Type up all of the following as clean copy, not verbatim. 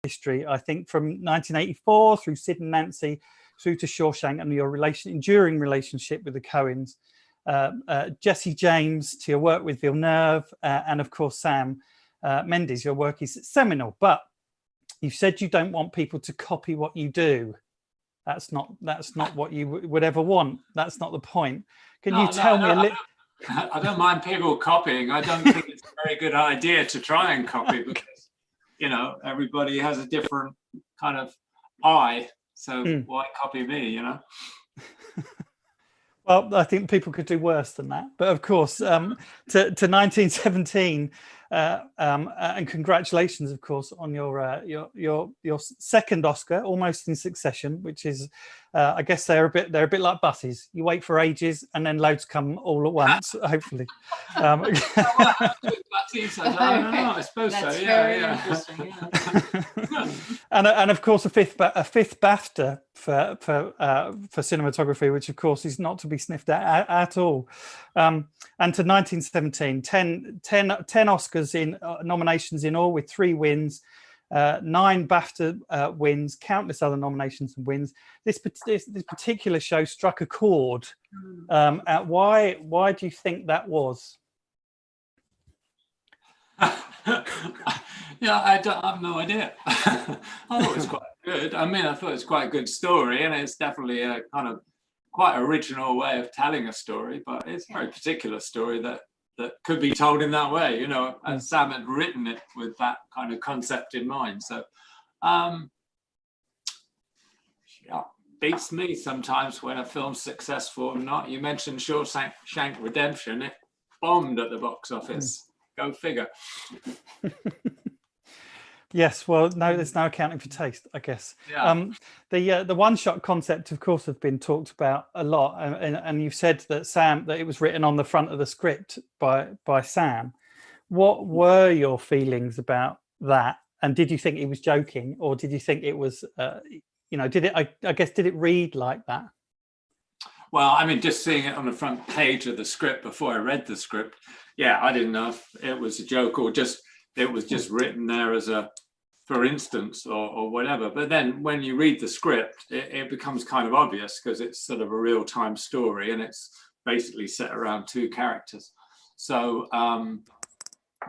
history, I think from 1984 through Sid and Nancy, through to Shawshank, and your enduring relationship with the Coens, Jesse James, to your work with Villeneuve, and of course Sam Mendes. Your work is seminal, but you said you don't want people to copy what you do. That's not what you would ever want. That's not the point. Can you tell me a little? I don't mind people copying. I don't think it's a very good idea to try and copy because, you know, everybody has a different kind of eye. So why copy me, you know? Well, I think people could do worse than that. But of course, to 1917, and congratulations, of course, on your second Oscar, almost in succession, which is, I guess they're a bit like buses. You wait for ages, and then loads come all at once. Hopefully. I don't know. I suppose That's so. very Yeah. interesting. Yeah. and of course a fifth BAFTA for cinematography, which of course is not to be sniffed at all. And to 1917, 10 Oscars in nominations in all, with 3 wins, 9 BAFTA wins, countless other nominations and wins. This particular show struck a chord. Why do you think that was? Yeah, I have no idea. I thought it was quite good. I mean, I thought it was quite a good story, and it's definitely a kind of quite original way of telling a story, but it's a very particular story that could be told in that way, you know, and Sam had written it with that kind of concept in mind. So, yeah, beats me sometimes when a film's successful or not. You mentioned Shawshank Redemption, it bombed at the box office. Go figure. Yes, well, no, there's no accounting for taste, I guess. Yeah. The one-shot concept, of course, have been talked about a lot, and you've said that it was written on the front of the script by Sam. What were your feelings about that? And did you think he was joking, or did you think it was, did it read like that? Well, I mean, just seeing it on the front page of the script before I read the script, yeah, I didn't know if it was a joke or it was just written there as a, for instance, or whatever. But then when you read the script, it becomes kind of obvious because it's sort of a real-time story and it's basically set around 2 characters. So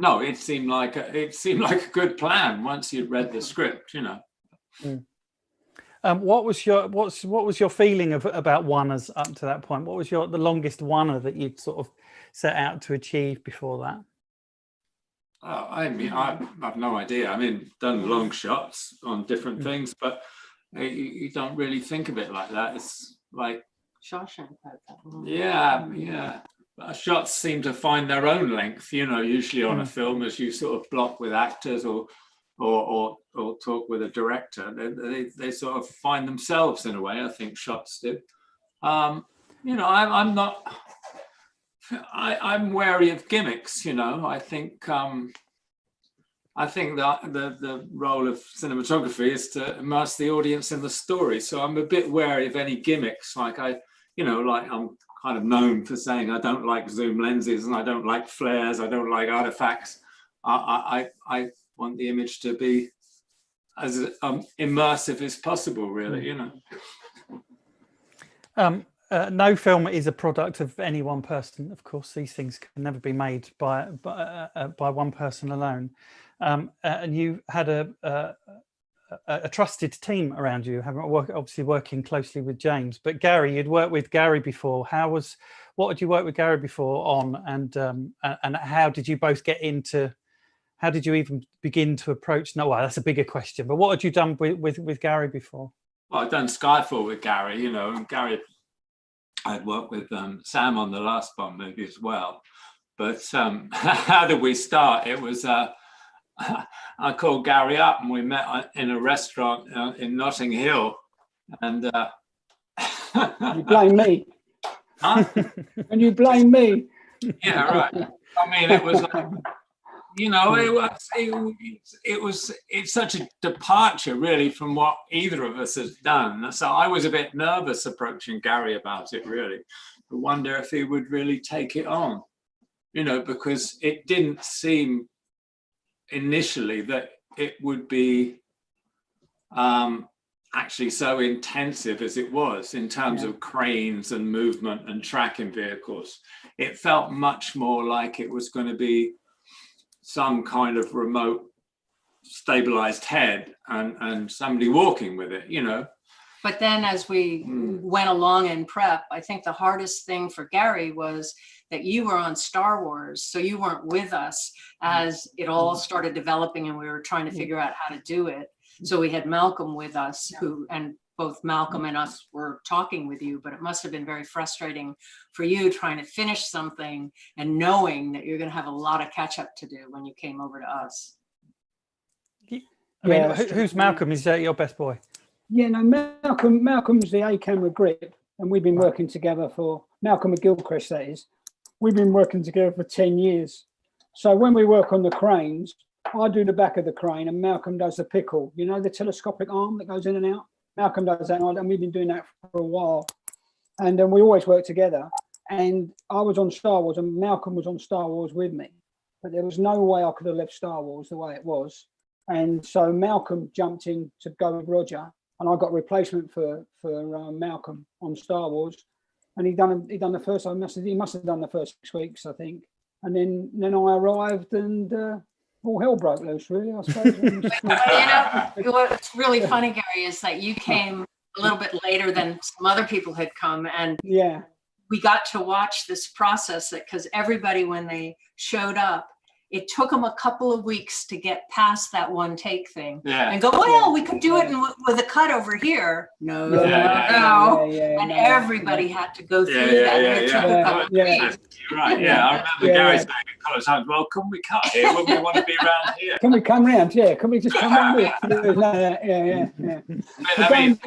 no, it seemed like a good plan once you'd read the script, you know. What was your feeling about oneers up to that point? What was the longest oneer that you'd sort of set out to achieve before that? I mean, I have no idea. I mean, done long shots on different things, but you don't really think of it like that. It's like Shawshank had that one. Yeah. Shots seem to find their own length, you know, usually on a film as you sort of block with actors or talk with a director. They sort of find themselves in a way. I think shots do. You know, I'm wary of gimmicks. You know, I think that the role of cinematography is to immerse the audience in the story. So I'm a bit wary of any gimmicks. Like I'm kind of known for saying I don't like zoom lenses and I don't like flares. I don't like artifacts. I want the image to be as immersive as possible, really, you know. No film is a product of any one person. Of course, these things can never be made by one person alone. And you had a trusted team around you, obviously working closely with James. But Gary, you'd worked with Gary before. What had you worked with Gary before on, and how did you both get into? How did you even begin to approach? No, well, that's a bigger question. But what had you done with Gary before? Well, I'd done Skyfall with Gary, you know, and Gary, I'd worked with Sam on the last Bond movie as well. But how did we start? It was I called Gary up and we met in a restaurant in Notting Hill, and you blame me. Huh? And you blame me. Yeah, right. I mean, it was like, you know, it's such a departure really from what either of us has done. So I was a bit nervous approaching Gary about it, really. I wonder if he would really take it on, you know, because it didn't seem initially that it would be actually so intensive as it was in terms of cranes and movement and tracking vehicles. It felt much more like it was going to be some kind of remote stabilized head and somebody walking with it, you know. But then as we went along in prep, I think the hardest thing for Gary was that you were on Star Wars, so you weren't with us as it all started developing and we were trying to figure out how to do it. So we had Malcolm with us, and both Malcolm and us were talking with you, but it must have been very frustrating for you trying to finish something and knowing that you're going to have a lot of catch up to do when you came over to us. I mean, who's Malcolm? Is that your best boy? Yeah, no, Malcolm's the A-camera grip, and we've been working together for, Malcolm McGilchrist, that is. We've been working together for 10 years. So when we work on the cranes, I do the back of the crane and Malcolm does the pickle. You know, the telescopic arm that goes in and out? Malcolm does that, and we've been doing that for a while. And then we always work together. And I was on Star Wars and Malcolm was on Star Wars with me. But there was no way I could have left Star Wars the way it was. And so Malcolm jumped in to go with Roger, and I got a replacement for Malcolm on Star Wars. And he done the first. He must have done the first 6 weeks, I think. And then I arrived, and all hell broke loose, really, I suppose. You know, what's really funny, Gary, is that you came a little bit later than some other people had come, and we got to watch this process because everybody, when they showed up, it took them a couple of weeks to get past that one take thing and go, well, we could do it with a cut over here. No. And everybody had to go through that. You're right. Yeah, I remember Gary saying a couple of times, well, can we cut here when we want to be around here? Can we come round? Yeah, can we just come round here? I mean,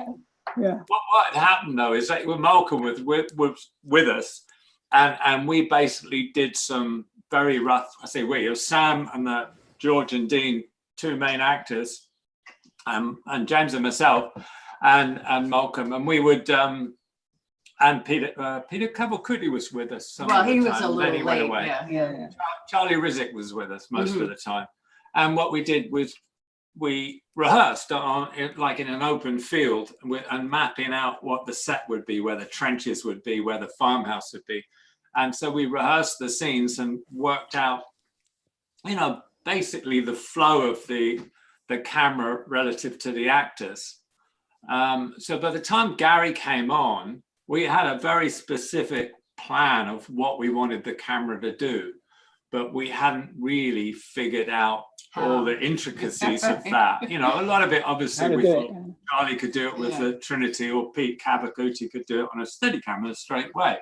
what had happened though is that Malcolm was with us, and we basically did some very rough, I say we, it was Sam and George and Dean, two main actors, and James and myself, and Malcolm, and we would, and Peter Cavalcouti was with us. Well, he was a little late. Went away. Charlie Rizek was with us most of the time, and what we did was we rehearsed like in an open field and mapping out what the set would be, where the trenches would be, where the farmhouse would be. And so we rehearsed the scenes and worked out, you know, basically the flow of the camera relative to the actors. So by the time Gary came on, we had a very specific plan of what we wanted the camera to do, but we hadn't really figured out all the intricacies of that. You know, a lot of it, obviously, we thought Charlie could do it with the Trinity, or Pete Cavalcouti could do it on a steady camera straight away.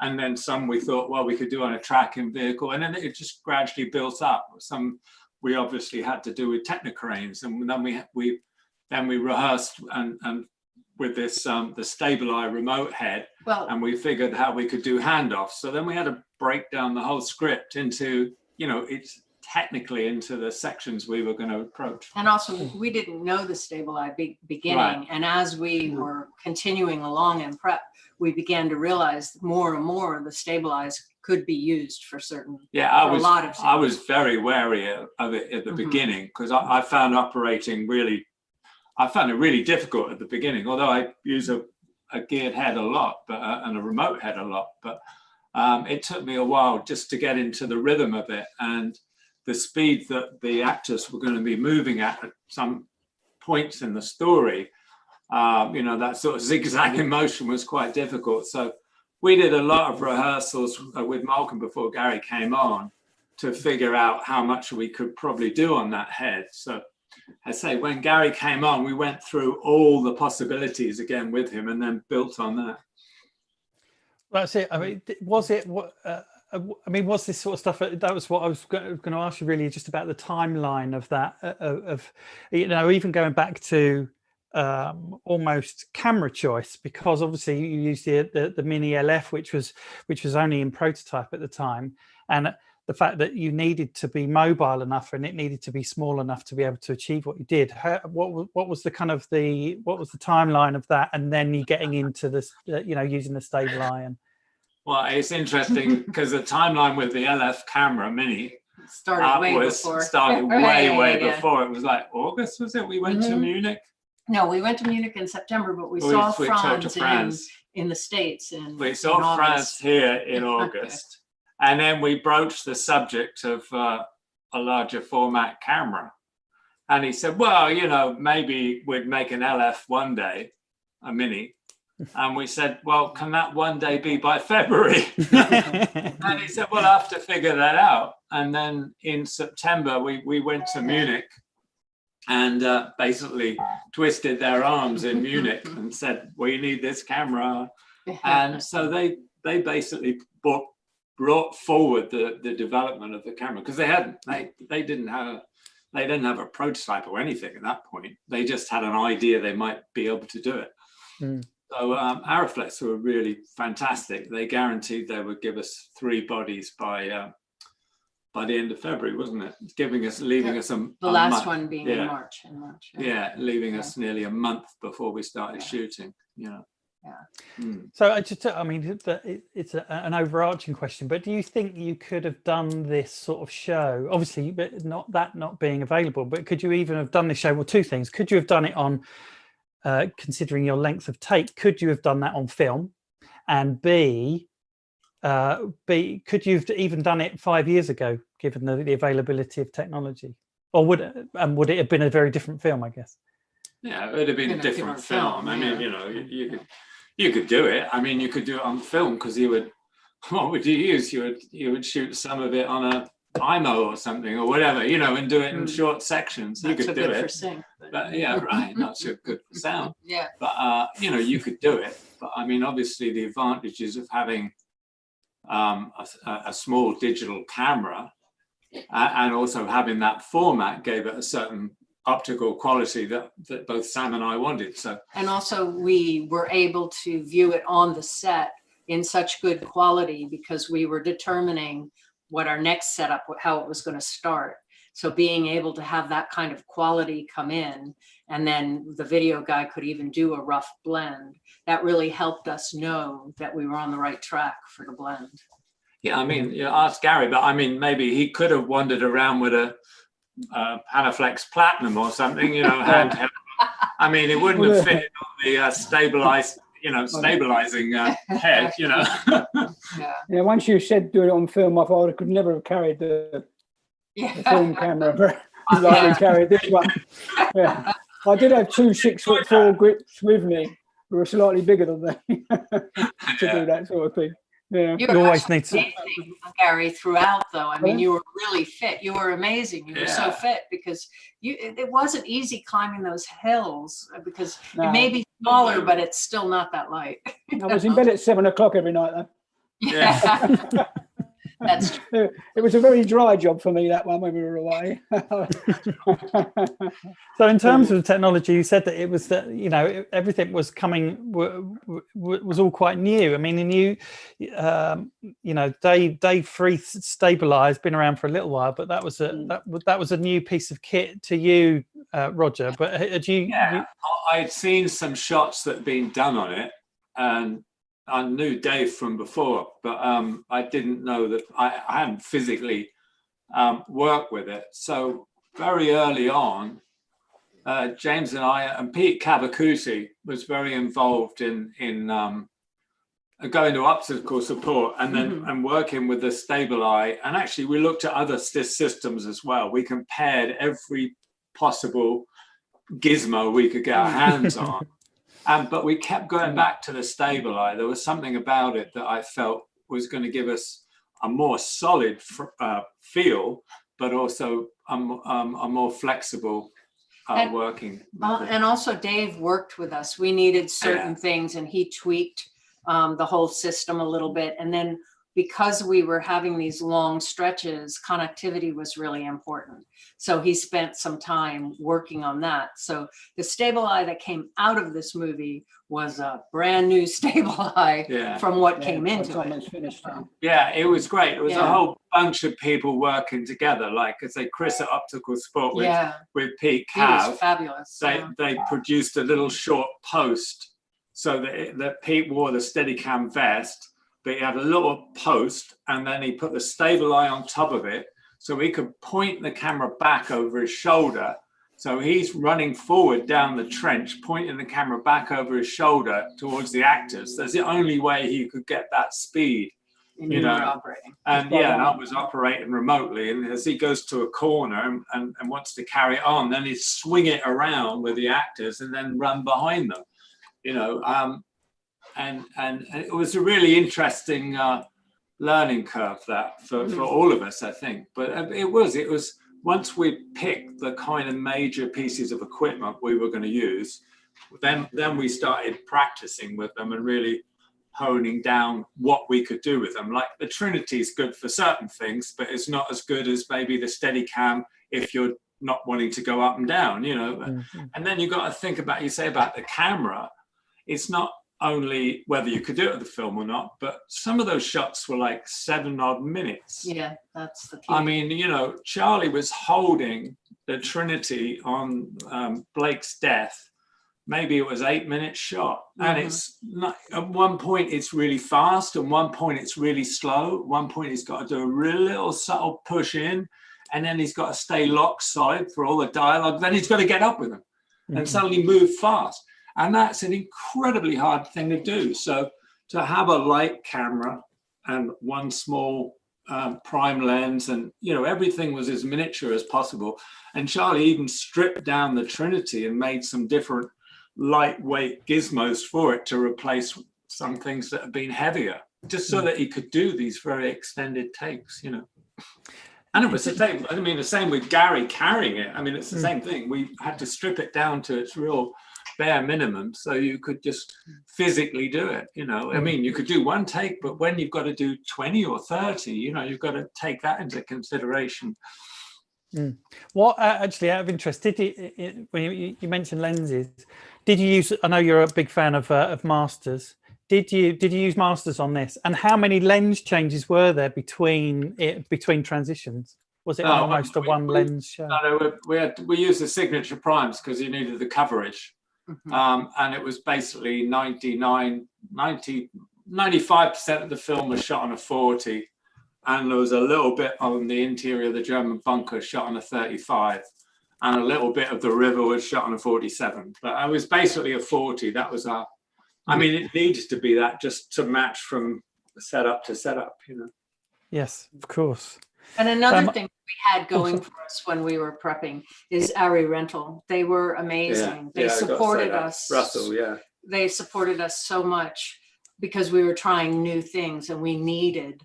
And then some we thought, well, we could do on a tracking vehicle. And then it just gradually built up. Some we obviously had to do with Technicranes. And then we rehearsed and with this, the Stabilize remote head. And we figured how we could do handoffs. So then we had to break down the whole script into, you know, it's technically into the sections we were going to approach. And also, we didn't know the Stabilize beginning. And as we were continuing along in prep, we began to realize more and more the Stabilize could be used for certain. I was very wary of it at the beginning, because I found it really difficult at the beginning, although I use a geared head a lot, and a remote head a lot. But it took me a while just to get into the rhythm of it and the speed that the actors were going to be moving at some points in the story. You know, that sort of zigzagging motion was quite difficult. So we did a lot of rehearsals with Malcolm before Gary came on to figure out how much we could probably do on that head. So I say, when Gary came on, we went through all the possibilities again with him and then built on that. That's it. I mean, was it what? I mean, was this sort of stuff? That was what I was going to ask you, really, just about the timeline of that. Of you know, even going back to almost camera choice, because obviously you used the Mini LF, which was only in prototype at the time, and the fact that you needed to be mobile enough and it needed to be small enough to be able to achieve what you did. What was the timeline of that, and then you getting into this, you know, using the Stabilize? Well, it's interesting because the timeline with the LF camera Mini started way before. Before. It was like August, was it? We went to Munich No, we went to Munich in September, but we We saw switched over to Franz France. in the States. We saw France here in Okay. August. And then we broached the subject of a larger format camera. And he said, well, you know, maybe we'd make an LF one day, a mini. And we said, well, can that one day be by February? And he said, well, I'll have to figure that out. And then in September, we went to Munich and basically twisted their arms in Munich and said, we need this camera. And so they basically brought forward the development of the camera, because they didn't have a prototype or anything at that point. They just had an idea they might be able to do it. So Ariflex were really fantastic. They guaranteed they would give us 3 bodies by the end of February, wasn't it? Leaving us the last month. one being in March. Leaving us nearly a month before we started shooting. So I mean, it's an overarching question, but do you think you could have done this sort of show? Obviously, but not being available. But could you even have done this show? Well, 2 things. Could you have done it on, considering your length of take? Could you have done that on film? And B, could you have even done it 5 years ago, given the availability of technology? Or would it have been a very different film, I guess? Yeah, it would have been a different film. I mean, you know, you could do it. I mean, you could do it on film, because what would you use? You would shoot some of it on a IMO or something or whatever, you know, and do it in short sections. You could do it. For sync, but yeah, right. Not so good for sound. Yeah. But you know, you could do it. But I mean, obviously, the advantages of having a small digital camera and also having that format gave it a certain optical quality that both Sam and I wanted. So, and also we were able to view it on the set in such good quality because we were determining what our next setup, how it was going to start. So being able to have that kind of quality come in, and then the video guy could even do a rough blend, that really helped us know that we were on the right track for the blend. Yeah, I mean, you ask Gary, but I mean, maybe he could have wandered around with a Panaflex Platinum or something, you know, handheld. I mean, it wouldn't have fitted on the stabilizing head, you know. Yeah, once you said do it on film, I thought I could never have carried the film camera like we carried this one. Yeah. I did have 2 6'4" grips with me who were slightly bigger than me to do that sort of thing. Yeah. You always need to, Gary, throughout though. I mean, you were really fit. You were amazing. You were so fit because it wasn't easy climbing those hills because it may be smaller, but it's still not that light. I was in bed at 7 o'clock every night though. Yeah. That's true. It was a very dry job for me, that one, when we were away. So in terms of the technology, you said that it was that, you know, everything was coming, was all quite new. I mean, and you know, Dave Free stabilized, been around for a little while, but that was a new piece of kit to you, Roger. But had you? Yeah, I'd seen some shots that had been done on it, and I knew Dave from before, but I didn't know that I hadn't physically worked with it. So very early on, James and I, and Pete Cavacuti was very involved in going to obstacle support and then and working with the Stabilize. And actually, we looked at other systems as well. We compared every possible gizmo we could get our hands on. But we kept going back to the Stabilize. There was something about it that I felt was going to give us a more solid feel, but also a more flexible working method. And also Dave worked with us. We needed certain things and he tweaked the whole system a little bit. And then because we were having these long stretches, connectivity was really important. So he spent some time working on that. So the Stabilize that came out of this movie was a brand new Stabilize from what came into it. Yeah, it was great. It was a whole bunch of people working together, like I say, Chris at Optical Sport with Pete Cav. He was fabulous. They produced a little short post so that Pete wore the Steadicam vest, but he had a little post, and then he put the Stabilize on top of it, so he could point the camera back over his shoulder So he's running forward down the trench, pointing the camera back over his shoulder towards the actors. That's the only way he could get that speed. And you were operating. And yeah, and I was operating remotely. And as he goes to a corner and wants to carry it on, then he'd swing it around with the actors and then run behind them, and it was a really interesting learning curve that for all of us, I think. But it was once we picked the kind of major pieces of equipment we were going to use, then we started practicing with them and really honing down what we could do with them. Like the Trinity is good for certain things, but it's not as good as maybe the Steadicam if you're not wanting to go up and down, And then you've got to think about, you say about the camera, it's not only whether you could do it with the film or not, but some of those shots were like 7 odd minutes. Yeah, that's the key. I mean, Charlie was holding the Trinity on Blake's death. Maybe it was 8 minute shot. And it's not, at one point it's really fast, and one point it's really slow. At one point he's got to do a real little subtle push in, and then he's got to stay lockside for all the dialogue. Then he's got to get up with them and suddenly move fast. And that's an incredibly hard thing to do. So to have a light camera and one small prime lens, and everything was as miniature as possible. And Charlie even stripped down the Trinity and made some different lightweight gizmos for it to replace some things that have been heavier, just so that he could do these very extended takes, And it was the same. I mean, the same with Gary carrying it. I mean, it's the same thing. We had to strip it down to its real bare minimum so you could just physically do it. I mean, you could do one take, but when you've got to do 20 or 30, you've got to take that into consideration. What actually, out of interest, did you, when you mentioned lenses, did you use, I know you're a big fan of masters, did you use masters on this, and how many lens changes were there between transitions? Was it almost a one lens show? No, we used the signature primes because you needed the coverage. And it was basically 95% of the film was shot on a 40, and there was a little bit on the interior of the German bunker shot on a 35, and a little bit of the river was shot on a 47. But I was basically a 40. That was our, I mean, it needs to be that just to match from setup to setup, Yes, of course. And another thing we had going for us when we were prepping is Ari Rental. They were amazing. They supported us. Russell, They supported us so much because we were trying new things, and we needed,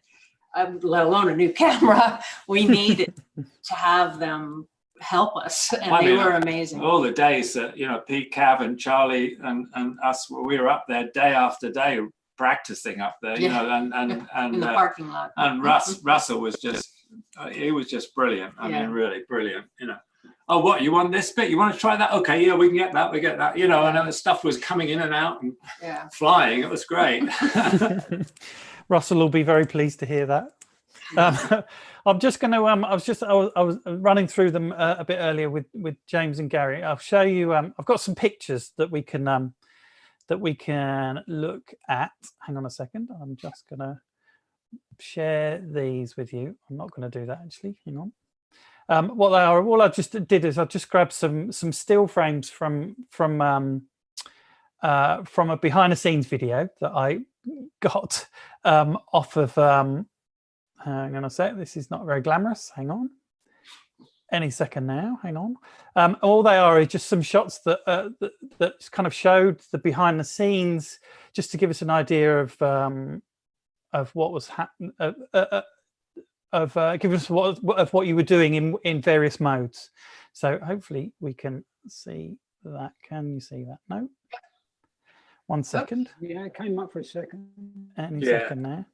let alone a new camera, we needed to have them help us, and they were amazing. All the days that Pete, Cav, and Charlie and us, we were up there day after day practicing up there, and in the parking lot. And Russell was just. He was just brilliant. I mean, really brilliant. Oh, what, you want this bit? You want to try that? Okay, yeah, we can get that. We get that. And the stuff was coming in and out and flying. It was great. Russell will be very pleased to hear that. I'm just going to. I was running through them a bit earlier with James and Gary. I'll show you. I've got some pictures that we can look at. Hang on a second. I'm just going to share these with you. I'm not going to do that actually. Hang on. What they are, all I just did is I just grabbed some still frames from a behind the scenes video that I got off of. Hang on a sec. This is not very glamorous. Hang on. Any second now. Hang on. All they are is just some shots that that kind of showed the behind the scenes, just to give us an idea of what was happening, give us what you were doing in various modes. So hopefully we can see that. Can you see that? No. 1 second. Yeah, it came up for a second. Any second now.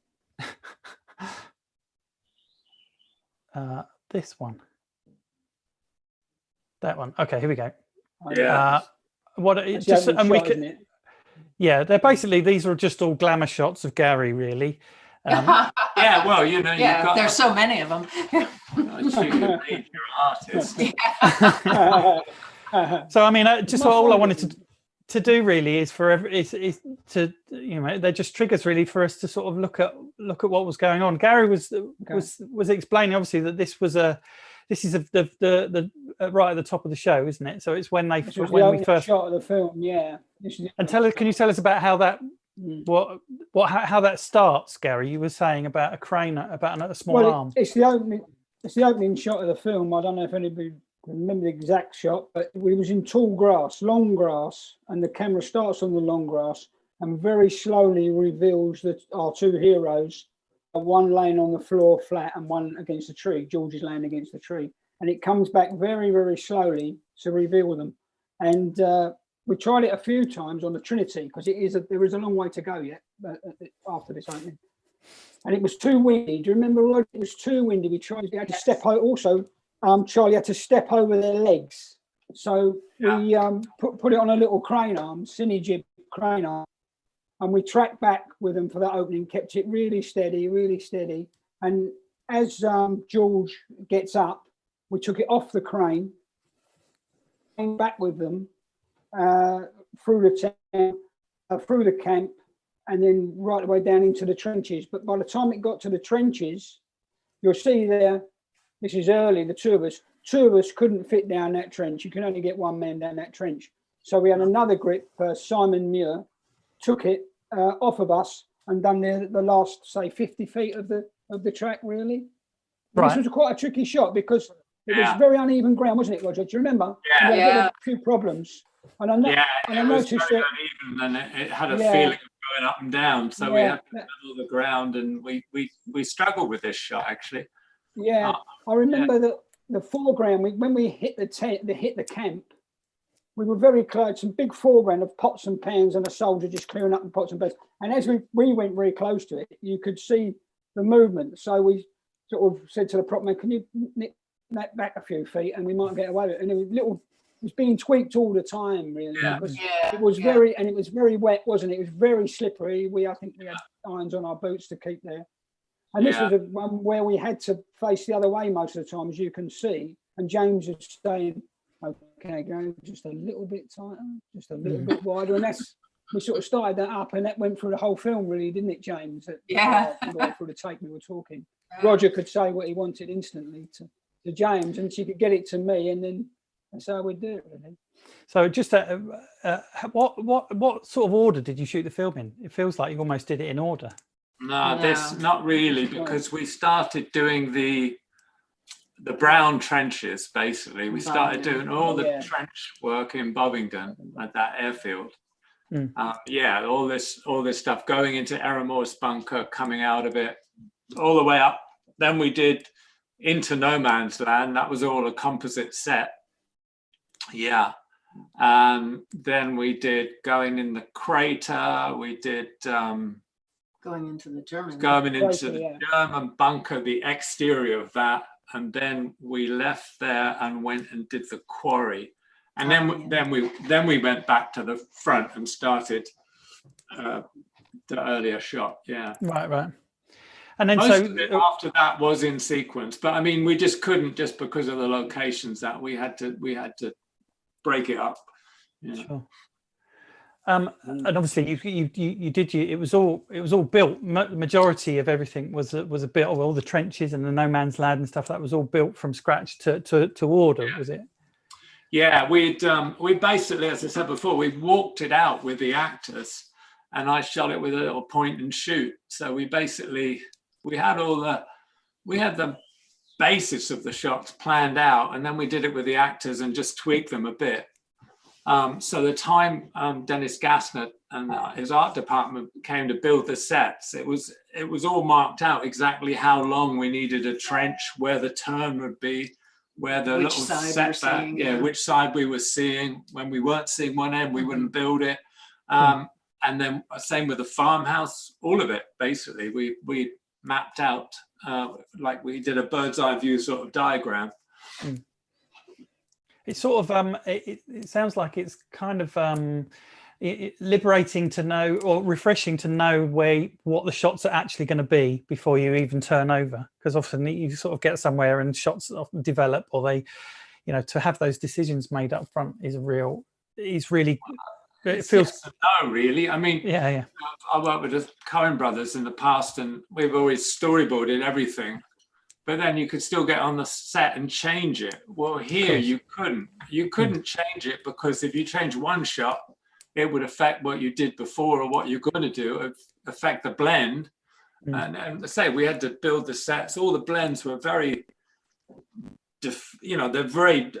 This one. That one. Okay, here we go. Yeah. What it just and we could. Yeah, they're basicly, these are just all glamour shots of Gary, really. Yeah, well, you've got, there's so many of them. You're an artist. So I mean, just all I wanted to do really is is to they're just triggers really for us to sort of look at what was going on. Gary was explaining obviously that this was this is the right at the top of the show, isn't it? So it's when they This was when the we opening first. shot of the film. Yeah. This is And can you tell us about how that Mm. how that starts, Gary? You were saying about a crane, about a small arm. It's the opening. It's the opening shot of the film. I don't know if anybody can remember the exact shot, but we was in tall grass, long grass, and the camera starts on the long grass and very slowly reveals that our two heroes, one laying on the floor flat and one against the tree. George is laying against the tree, and it comes back very, very slowly to reveal them. And we tried it a few times on the Trinity because there is a long way to go yet after this opening. And it was too windy. Do you remember, Roger? It was too windy. We had to step out. Also, Charlie had to step over their legs. So we put it on a little crane arm, cine jib crane arm, and we tracked back with them for that opening, kept it really steady, really steady. And as George gets up, we took it off the crane, came back with them through the town, through the camp, and then right the way down into the trenches. But by the time it got to the trenches, you'll see there, this is early, the two of us couldn't fit down that trench. You can only get one man down that trench. So we had another grip, Simon Muir, took it off of us and done the last, say, 50 feet of the track, really. Right. This was quite a tricky shot because it was very uneven ground, wasn't it, Roger? Do you remember? Yeah. We had a few problems. And I noticed was very uneven, and it had a feeling of going up and down. So we had to level the ground, and we struggled with this shot actually. Yeah, I remember that the foreground. When we hit the camp, we were very close. Some big foreground of pots and pans, and a soldier just clearing up the pots and pans. And as we went very close to it, you could see the movement. So we sort of said to the prop man, "Can you nick that back a few feet, and we might get away with it?" And it was being tweaked all the time, really. Because it was it was very wet, wasn't it? It was very slippery. I think we had irons on our boots to keep there. And this was one where we had to face the other way most of the time, as you can see. And James is saying, "Okay, go just a little bit tighter, just a little bit wider." And we sort of started that up, and that went through the whole film, really, didn't it, James? Through the tape we were talking. Roger could say what he wanted instantly to James, and she could get it to me, and then that's how we do it, really. So just what sort of order did you shoot the film in? It feels like you almost did it in order. No, this not really, because we started doing the brown trenches. Basically, we started doing all the trench work in Bovingdon at that airfield. All this stuff going into Eremor's bunker, coming out of it, all the way up. Then we did into no man's land. That was all a composite set. Then we did going in the crater. We did going into the German German bunker, the exterior of that, and then we left there and went and did the quarry, and then we went back to the front and started the earlier shot. Right. And then most of it after that was in sequence, but I mean we just couldn't, just because of the locations that we had to break it up. Sure. And obviously you did it was all built. The majority of everything was a built, all the trenches and the no man's land and stuff, that was all built from scratch to order, was it? Yeah, we basically, as I said before, we walked it out with the actors, and I shot it with a little point and shoot. So we had the basis of the shots planned out, and then we did it with the actors and just tweaked them a bit. So the time Dennis Gassner and his art department came to build the sets, it was all marked out exactly how long we needed a trench, where the turn would be, where the little setback, which side we were seeing. When we weren't seeing one end, we wouldn't build it. And then same with the farmhouse, all of it basically we mapped out, like we did a bird's eye view sort of diagram. It's sort of it sounds like it's kind of liberating to know, or refreshing to know what the shots are actually going to be before you even turn over, because often you sort of get somewhere and shots often develop, or they, to have those decisions made up front is really it feels yes, no, really. I mean, I worked with the Coen brothers in the past, and we've always storyboarded everything. but then you could still get on the set and change it. Well, here you couldn't. You couldn't change it, because if you change one shot, it would affect what you did before or what you're going to do, affect the blend. And I say we had to build the sets. All the blends were very, they're very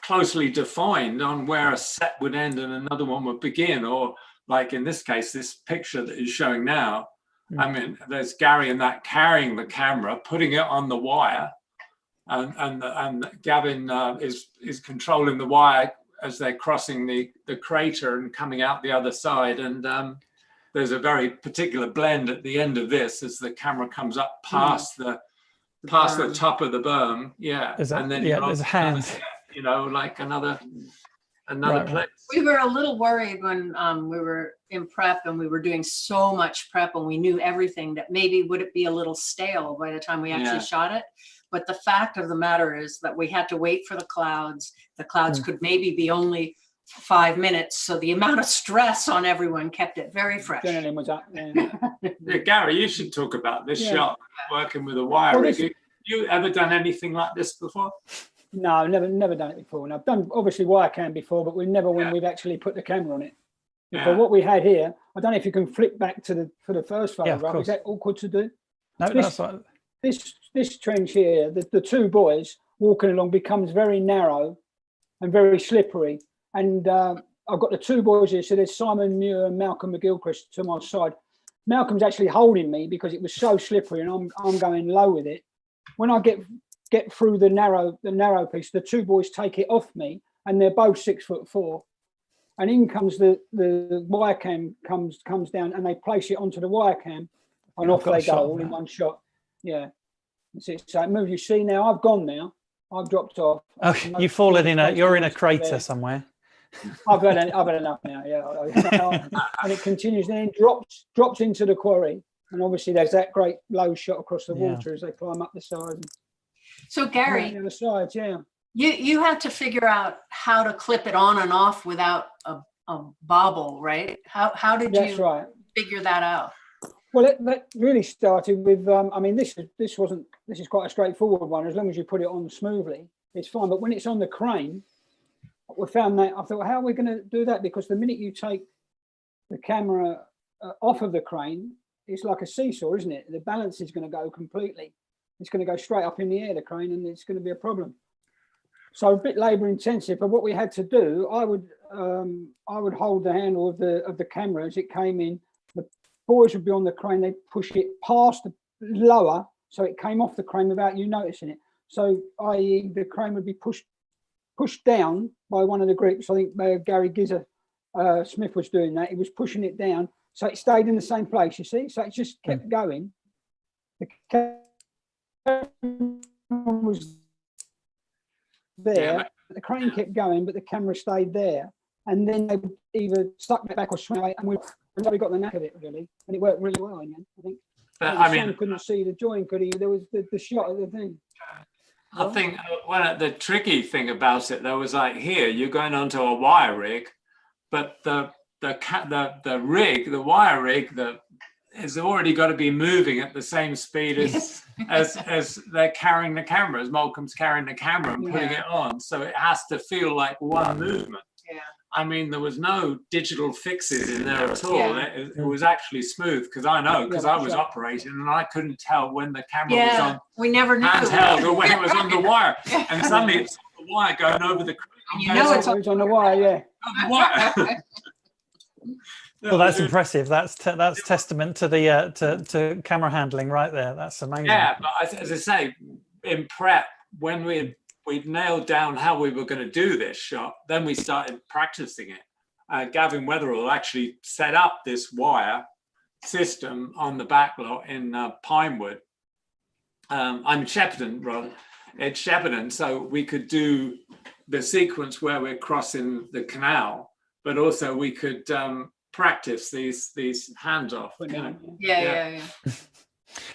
closely defined on where a set would end and another one would begin. Or like in this case, this picture that is showing now, I mean, there's Gary and that carrying the camera, putting it on the wire, and Gavin is controlling the wire as they're crossing the crater and coming out the other side. And there's a very particular blend at the end of this as the camera comes up past the top of the berm. Yeah. And then there's a hand. Like another Right. place. We were a little worried when we were in prep and we were doing so much prep and we knew everything, that maybe would it be a little stale by the time we actually shot it. But the fact of the matter is that we had to wait for the clouds. The clouds could maybe be only 5 minutes. So the amount of stress on everyone kept it very fresh. Adrenaline was up. Yeah, Gary, you should talk about this shot, working with a wire rig. You ever done anything like this before? No, never done it before. And I've done obviously wire cam before, but when we've actually put the camera on it. Because what we had here, I don't know if you can flip back to the first photograph. Is that awkward to do? No, that's right. This trench here, the two boys walking along becomes very narrow and very slippery. And I've got the two boys here. So there's Simon Muir and Malcolm McGilchrist to my side. Malcolm's actually holding me because it was so slippery, and I'm going low with it. When I get through the narrow piece, the two boys take it off me, and they're both 6'4". And in comes the wire cam comes down, and they place it onto the wire cam, and off they go all in one shot. Yeah. So it moves. You see now, I've gone now. I've dropped off. Oh, you've fallen you're in a crater somewhere. I've had enough now. Yeah. And it continues, then drops into the quarry, and obviously there's that great low shot across the water as they climb up the side. So Gary, the sides, you had to figure out how to clip it on and off without a bobble, right? How did you figure that out? Well, that really started with, I mean, this is quite a straightforward one. As long as you put it on smoothly, it's fine. But when it's on the crane, we found that, I thought, how are we going to do that? Because the minute you take the camera off of the crane, it's like a seesaw, isn't it? The balance is going to go completely. It's going to go straight up in the air, the crane, and it's going to be a problem. So a bit labour intensive. But what we had to do, I would hold the handle of the camera as it came in. The boys would be on the crane. They'd push it past the lower, so it came off the crane without you noticing it. So, i.e., the crane would be pushed down by one of the groups. I think Gary Gizzer Smith was doing that. He was pushing it down, so it stayed in the same place. You see, so it just kept going. The camera was there. The crane kept going, but the camera stayed there. And then they would either stuck it back or swing away, and we got the knack of it really, and it worked really well in the end, I think. I mean, couldn't see the joint, could he? There was the shot of the thing. I think the tricky thing about it, though, was like here you're going onto a wire rig, but the wire rig that has already got to be moving at the same speed as they're carrying the camera, as Malcolm's carrying the camera and putting it on. So it has to feel like one movement. Yeah. I mean, there was no digital fixes in there at all. Yeah. It was actually smooth, because I was operating and I couldn't tell when the camera was on. We never knew. Handheld or when it was on the wire. And suddenly it's on the wire going over the. It's on the wire, on the wire. Well, that's impressive. That's testament to the to camera handling right there. That's amazing. Yeah, but as I say, in prep, when we'd nailed down how we were going to do this shot, then we started practicing it. Gavin Weatherall actually set up this wire system on the back lot in Pinewood. I'm Shepperton, rather. It's Shepperton, so we could do the sequence where we're crossing the canal, but also we could practice these handoff. Yeah.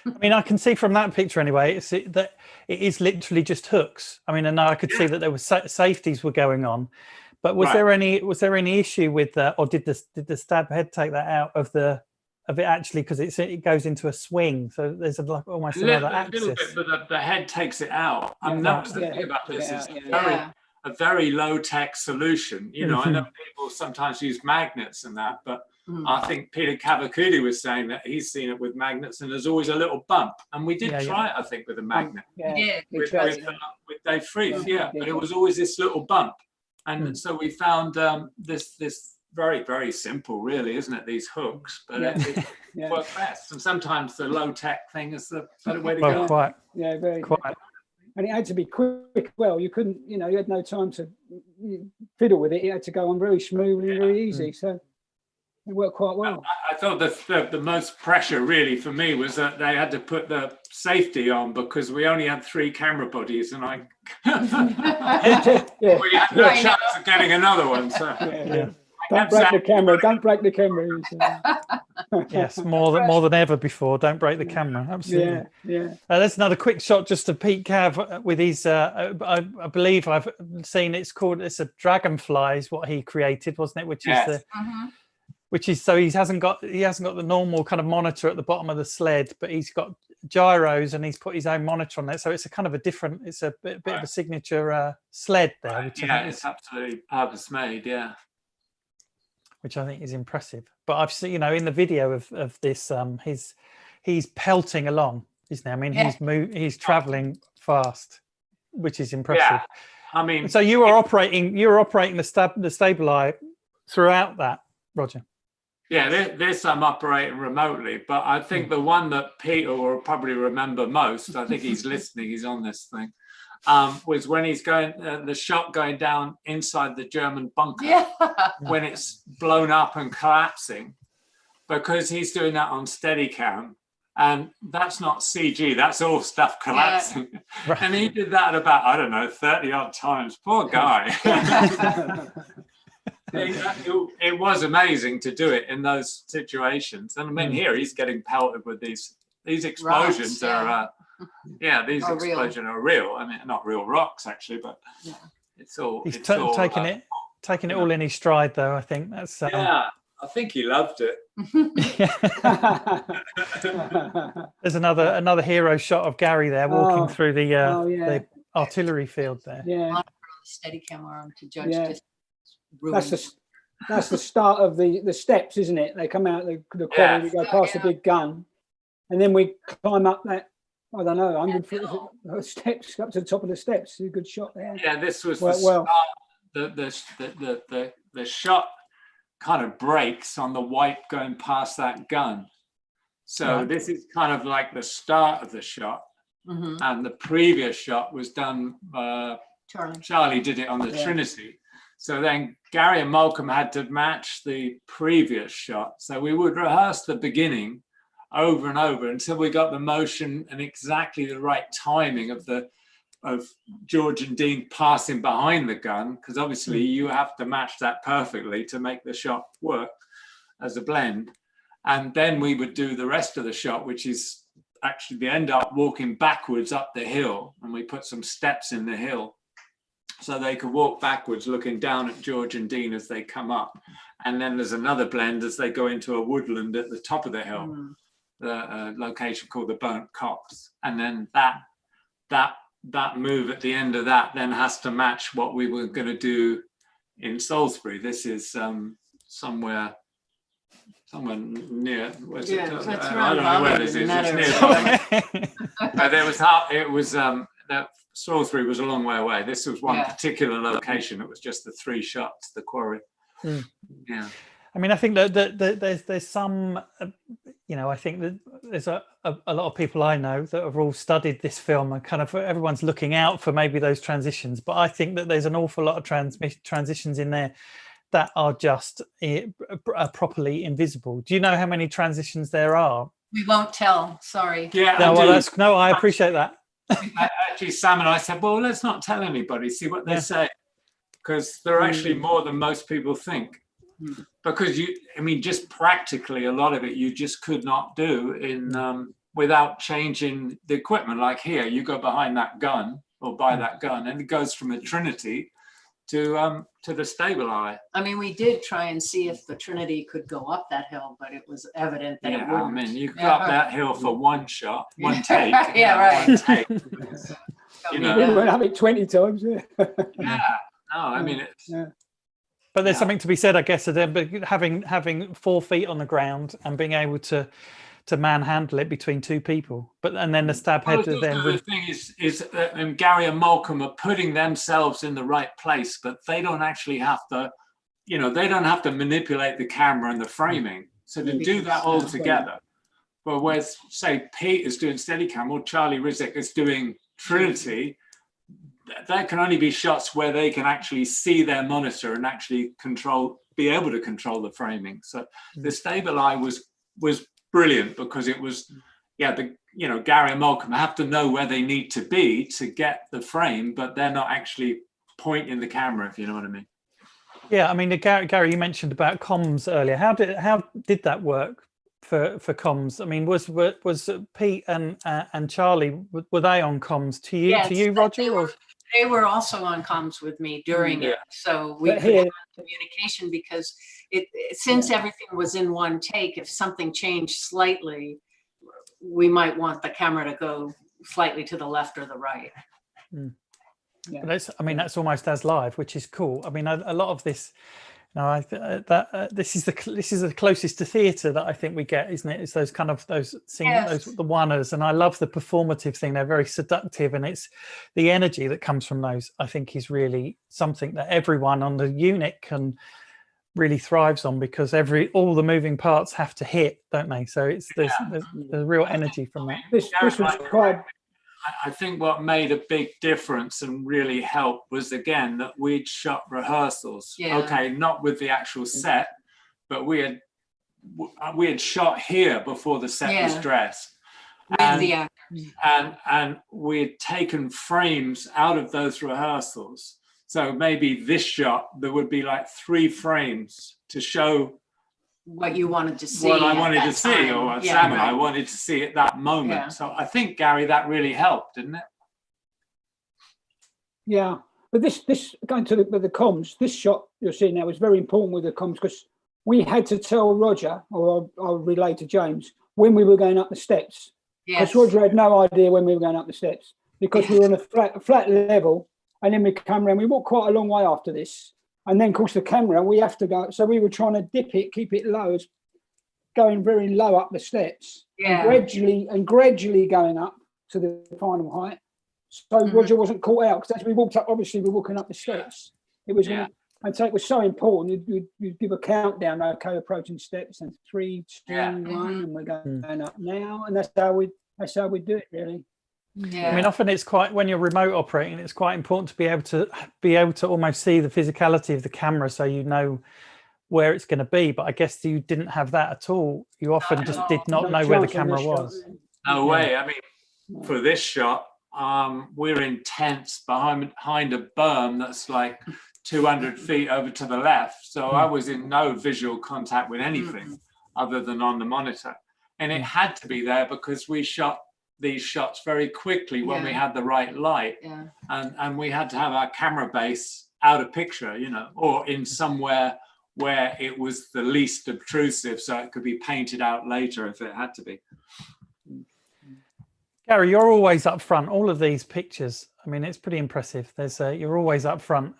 I mean, I can see from that picture anyway, that it is literally just hooks. I mean, and I could see that there were safeties were going on, but was there any issue with that, or did the stab head take that out of the of it actually, because it goes into a swing, so there's like almost A another little axis. bit, but the head takes it out. I mean, Yeah, that was the thing about this, is Yeah. a very low-tech solution. You know, I know people sometimes use magnets and that, but I think Peter Cavacuti was saying that he's seen it with magnets, and there's always a little bump. And we did try it, I think, with a magnet. Yeah. With Dave Freeth, but it was always this little bump. And so we found this very, very simple, really, isn't it? These hooks, but it worked best. And sometimes the low-tech thing is the better way to go. Quite. Yeah, very Quite. And it had to be quick. Well, you couldn't, you had no time to fiddle with it. It had to go on very smoothly, very easy. So it worked quite well. I thought the most pressure really for me was that they had to put the safety on, because we only had 3 camera bodies, and we had no chance of getting another one. So Don't break the camera. Don't break the camera. Yes, more than ever before. Don't break the camera. Absolutely. Yeah. There's another quick shot just of Pete Cav with his. I believe I've seen it's a dragonfly is what he created, wasn't it? Which is so he hasn't got the normal kind of monitor at the bottom of the sled, but he's got gyros and he's put his own monitor on there. So it's a kind of it's a bit of a signature sled there. Which it's absolutely purpose made. Yeah. Which I think is impressive. But I've seen, in the video of this, he's pelting along, isn't he? I mean, he's traveling fast, which is impressive. Yeah. I mean, so you were operating the stabilizer throughout that, Roger. Yeah, this I'm operating remotely, but I think the one that Peter will probably remember most, I think he's listening, he's on this thing, was when he's going, the shot going down inside the German bunker, when it's blown up and collapsing, because he's doing that on Steadicam, and that's not CG, that's all stuff collapsing. Right. And he did that about, I don't know, 30 odd times. Poor guy. It was amazing to do it in those situations. And I mean, here he's getting pelted with these explosions. Rocks, these explosions are real. I mean, not real rocks actually, but it's all. He's taking it all in his stride, though. I think that's. I think he loved it. There's another hero shot of Gary there walking through the artillery field there. Yeah. Steadicam arm to judge this. That's the start of the steps, isn't it? They come out the quarry, we go past the big gun, and then we climb up that, I don't know, 100 foot steps up to the top of the steps. It's a good shot there. Yeah, this was the shot kind of breaks on the white going past that gun. So this is kind of like the start of the shot, and the previous shot was done. Charlie did it on the Trinity. So then Gary and Malcolm had to match the previous shot. So we would rehearse the beginning over and over until we got the motion and exactly the right timing of George and Dean passing behind the gun, because obviously you have to match that perfectly to make the shot work as a blend. And then we would do the rest of the shot, which is actually they end up walking backwards up the hill, and we put some steps in the hill, so they could walk backwards looking down at George and Dean as they come up. And then there's another blend as they go into a woodland at the top of the hill, the location called the Burnt Copse. And then that move at the end of that then has to match what we were going to do in Salisbury. This is somewhere near. Where's it? I don't know where this is. It's near. That Salisbury was a long way away. This was one particular location. It was just the 3 shots, the quarry. Yeah. I mean, I think that there's some, I think that there's a lot of people I know that have all studied this film, and kind of everyone's looking out for maybe those transitions. But I think that there's an awful lot of transitions in there that are just properly invisible. Do you know how many transitions there are? We won't tell. Sorry. Yeah. I appreciate that. Actually, Sam and I said, well, let's not tell anybody, see what they say, because there are actually more than most people think. Because just practically a lot of it you just could not do in without changing the equipment. Like here, you go behind that gun or by that gun, and it goes from a Trinity to the stable eye. I mean, we did try and see if the Trinity could go up that hill, but it was evident that it Yeah, wouldn't. I mean, you go up that hill for one shot, one take. Yeah, right. One take. You know. We went up it 20 times. Yeah. Yeah. No, I mean, it's, Yeah. But there's something to be said, I guess, of them, but having 4 feet on the ground and being able to manhandle it between 2 people. But and then the stab head well, then the thing is Gary and Malcolm are putting themselves in the right place, but they don't actually have to, they don't have to manipulate the camera and the framing. So to do that all together, but where, say, Pete is doing Steadicam or Charlie Rizek is doing Trinity, there can only be shots where they can actually see their monitor and actually be able to control the framing. So the stable eye was brilliant, because it was, Gary and Malcolm have to know where they need to be to get the frame, but they're not actually pointing the camera, if you know what I mean. Yeah, I mean, Gary, you mentioned about comms earlier. How did that work for comms? I mean, was Pete and Charlie, were they on comms to you? Yes, to you, Roger? They were also on comms with me during it, so we could have communication, because since everything was in one take, if something changed slightly, we might want the camera to go slightly to the left or the right. Yeah. That's almost as live, which is cool. I mean, a lot of this, this is the closest to theatre that I think we get, isn't it? It's those kind of the oneers, and I love the performative thing. They're very seductive, and it's the energy that comes from those, I think, is really something that everyone on the unit can really thrives on, because all the moving parts have to hit, don't they? So there's real energy from that. This was quite. I think what made a big difference and really helped was, again, that we'd shot rehearsals. Yeah. Okay, not with the actual set, but we had shot here before the set was dressed. With the actors. And we had taken frames out of those rehearsals. So maybe this shot, there would be like 3 frames to show what you wanted to see. What I wanted to see, or what Sam and I right. wanted to see at that moment. Yeah. So I think, Gary, that really helped, didn't it? Yeah, but this going to the comms, this shot you're seeing now is very important with the comms, because we had to tell Roger, or I'll relay to James, when we were going up the steps. Because Roger had no idea when we were going up the steps, because we were on a flat level, and then we come around. We walked quite a long way after this. And then, of course, the camera, we have to go. So we were trying to dip it, keep it low, going very low up the steps, and gradually going up to the final height. So Roger wasn't caught out, because as we walked up, obviously we're walking up the steps. It was, and so it was so important. You'd give a countdown, okay, approaching steps, and 3, 2, 1, and we're going up now, and that's how we do it, really. Yeah. I mean, often it's quite, when you're remote operating, it's quite important to be able to almost see the physicality of the camera, so you know where it's going to be. But I guess you didn't have that at all. You often just did not know where the camera was. No way. I mean, for this shot, we're in tents behind a berm that's like 200 feet over to the left. So I was in no visual contact with anything other than on the monitor. And it had to be there, because we shot these shots very quickly when we had the right light, and we had to have our camera base out of picture, or in somewhere where it was the least obtrusive, so it could be painted out later if it had to be. Gary, you're always up front. All of these pictures, I mean, it's pretty impressive. You're always up front.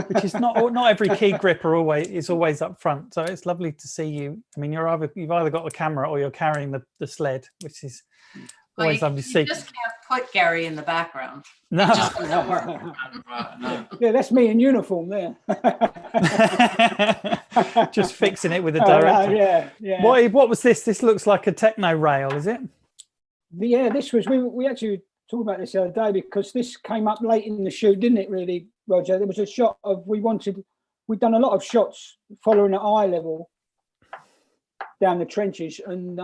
Which is not every key gripper is always up front. So it's lovely to see you. I mean, you've either got the camera or you're carrying the sled, which is always lovely to see. You just can't put Gary in the background. No. It just doesn't work. No. Yeah, that's me in uniform there. Just fixing it with the director. Yeah. What was this? This looks like a techno rail, is it? Yeah, this was, we actually talked about this the other day, because this came up late in the shoot, didn't it, really, Roger? There was a shot of, we'd done a lot of shots following at eye level down the trenches, and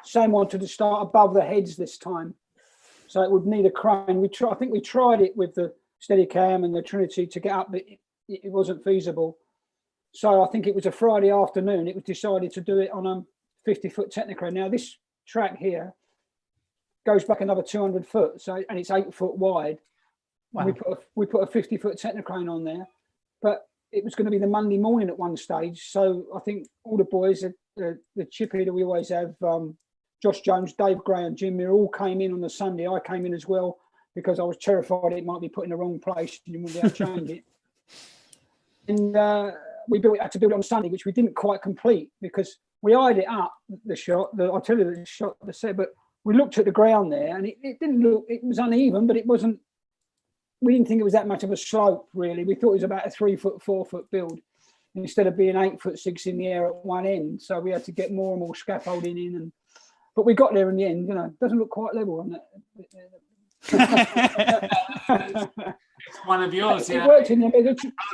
Sam wanted to start above the heads this time, so it would need a crane. I think we tried it with the Steadicam and the Trinity to get up, but it wasn't feasible. So I think it was a Friday afternoon. It was decided to do it on a 50-foot Technicrane. Now this track here goes back another 200 foot, and it's 8 foot wide. Wow. We put a 50-foot technocrane on there, but it was going to be the Monday morning at one stage. So I think all the boys, the chippy that we always have, Josh Jones, Dave Gray and Jim, they all came in on the Sunday. I came in as well because I was terrified it might be put in the wrong place and you wouldn't be able to change it. And we had to build it on Sunday, which we didn't quite complete because we eyed it up, the shot, I'll tell you the shot, the set, but we looked at the ground there and it didn't look, it was uneven, but it wasn't, we didn't think it was that much of a slope, really. We thought it was about a 3 foot, 4 foot build instead of being 8'6" in the air at one end. So we had to get more and more scaffolding in. But we got there in the end, you know, it doesn't look quite level on that. It's one of yours, It worked in there.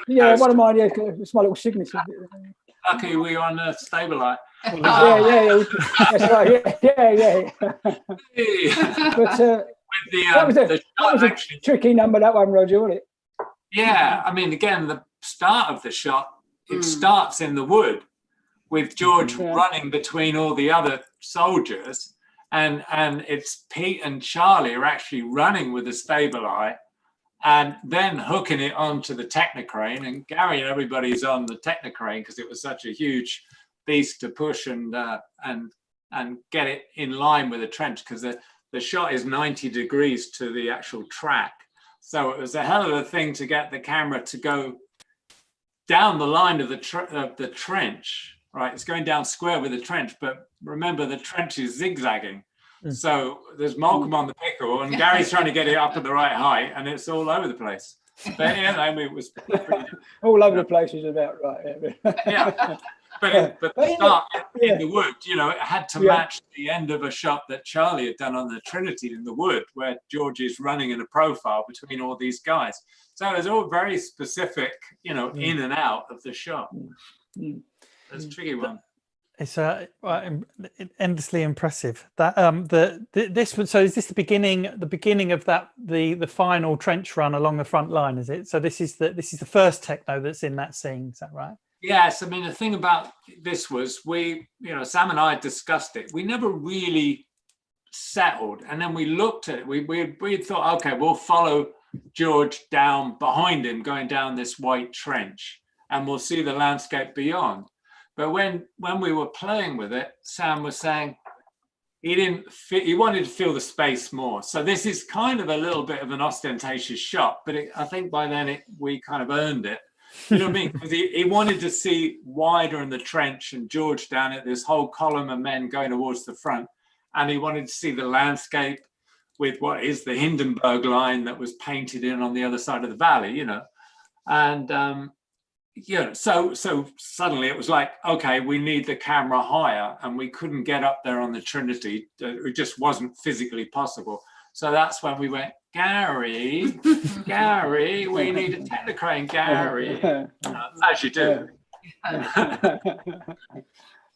Yeah, one of mine, yeah, it's my little signature. Lucky we were on a stabilite. Yeah, that's right, yeah. But that was a tricky number, that one, Roger, wasn't it? Yeah, I mean, again, the start of the shot, it starts in the wood with George running between all the other soldiers, and it's Pete and Charlie are actually running with the Stabilite and then hooking it onto the Technocrane, and Gary and everybody's on the Technocrane because it was such a huge beast to push and get it in line with the trench, because the shot is 90 degrees to the actual track. So it was a hell of a thing to get the camera to go down the line of the trench, right? It's going down square with the trench, but remember the trench is zigzagging. So there's Malcolm on the pickle and Gary's trying to get it up at the right height and it's all over the place. But yeah, I mean, it was all over the place is about right. Yeah. But the start in the wood, you know, it had to match the end of a shot that Charlie had done on the Trinity in the wood, where George is running in a profile between all these guys. So it was all very specific, you know, in and out of the shot. That's a tricky one. It's endlessly impressive. That this was, so is this the beginning of that the final trench run along the front line? Is it? So this is the first techno that's in that scene. Is that right? Yes, I mean, the thing about this was Sam and I discussed it. We never really settled. And then we looked at it. We thought, okay, we'll follow George down behind him, going down this white trench, and we'll see the landscape beyond. But when we were playing with it, Sam was saying he wanted to feel the space more. So this is kind of a little bit of an ostentatious shot, but I think by then we kind of earned it. You know what I mean? Because he wanted to see wider in the trench and George down at this whole column of men going towards the front. And he wanted to see the landscape with what is the Hindenburg line that was painted in on the other side of the valley, you know. And, so suddenly it was like, okay, we need the camera higher, and we couldn't get up there on the Trinity. It just wasn't physically possible. So that's when we went, Gary, we need a Technocrane, Gary. As you do.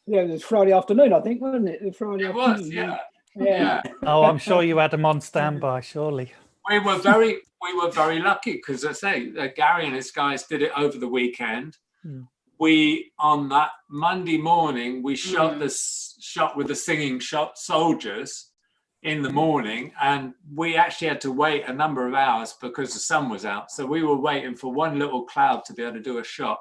Yeah, it was Friday afternoon, I think, wasn't it? It was, yeah. Oh, I'm sure you had them on standby, surely. We were very lucky because, as I say, Gary and his guys did it over the weekend. We, on that Monday morning, we shot this shot with the singing soldiers in the morning, and we actually had to wait a number of hours because the sun was out. So we were waiting for one little cloud to be able to do a shot.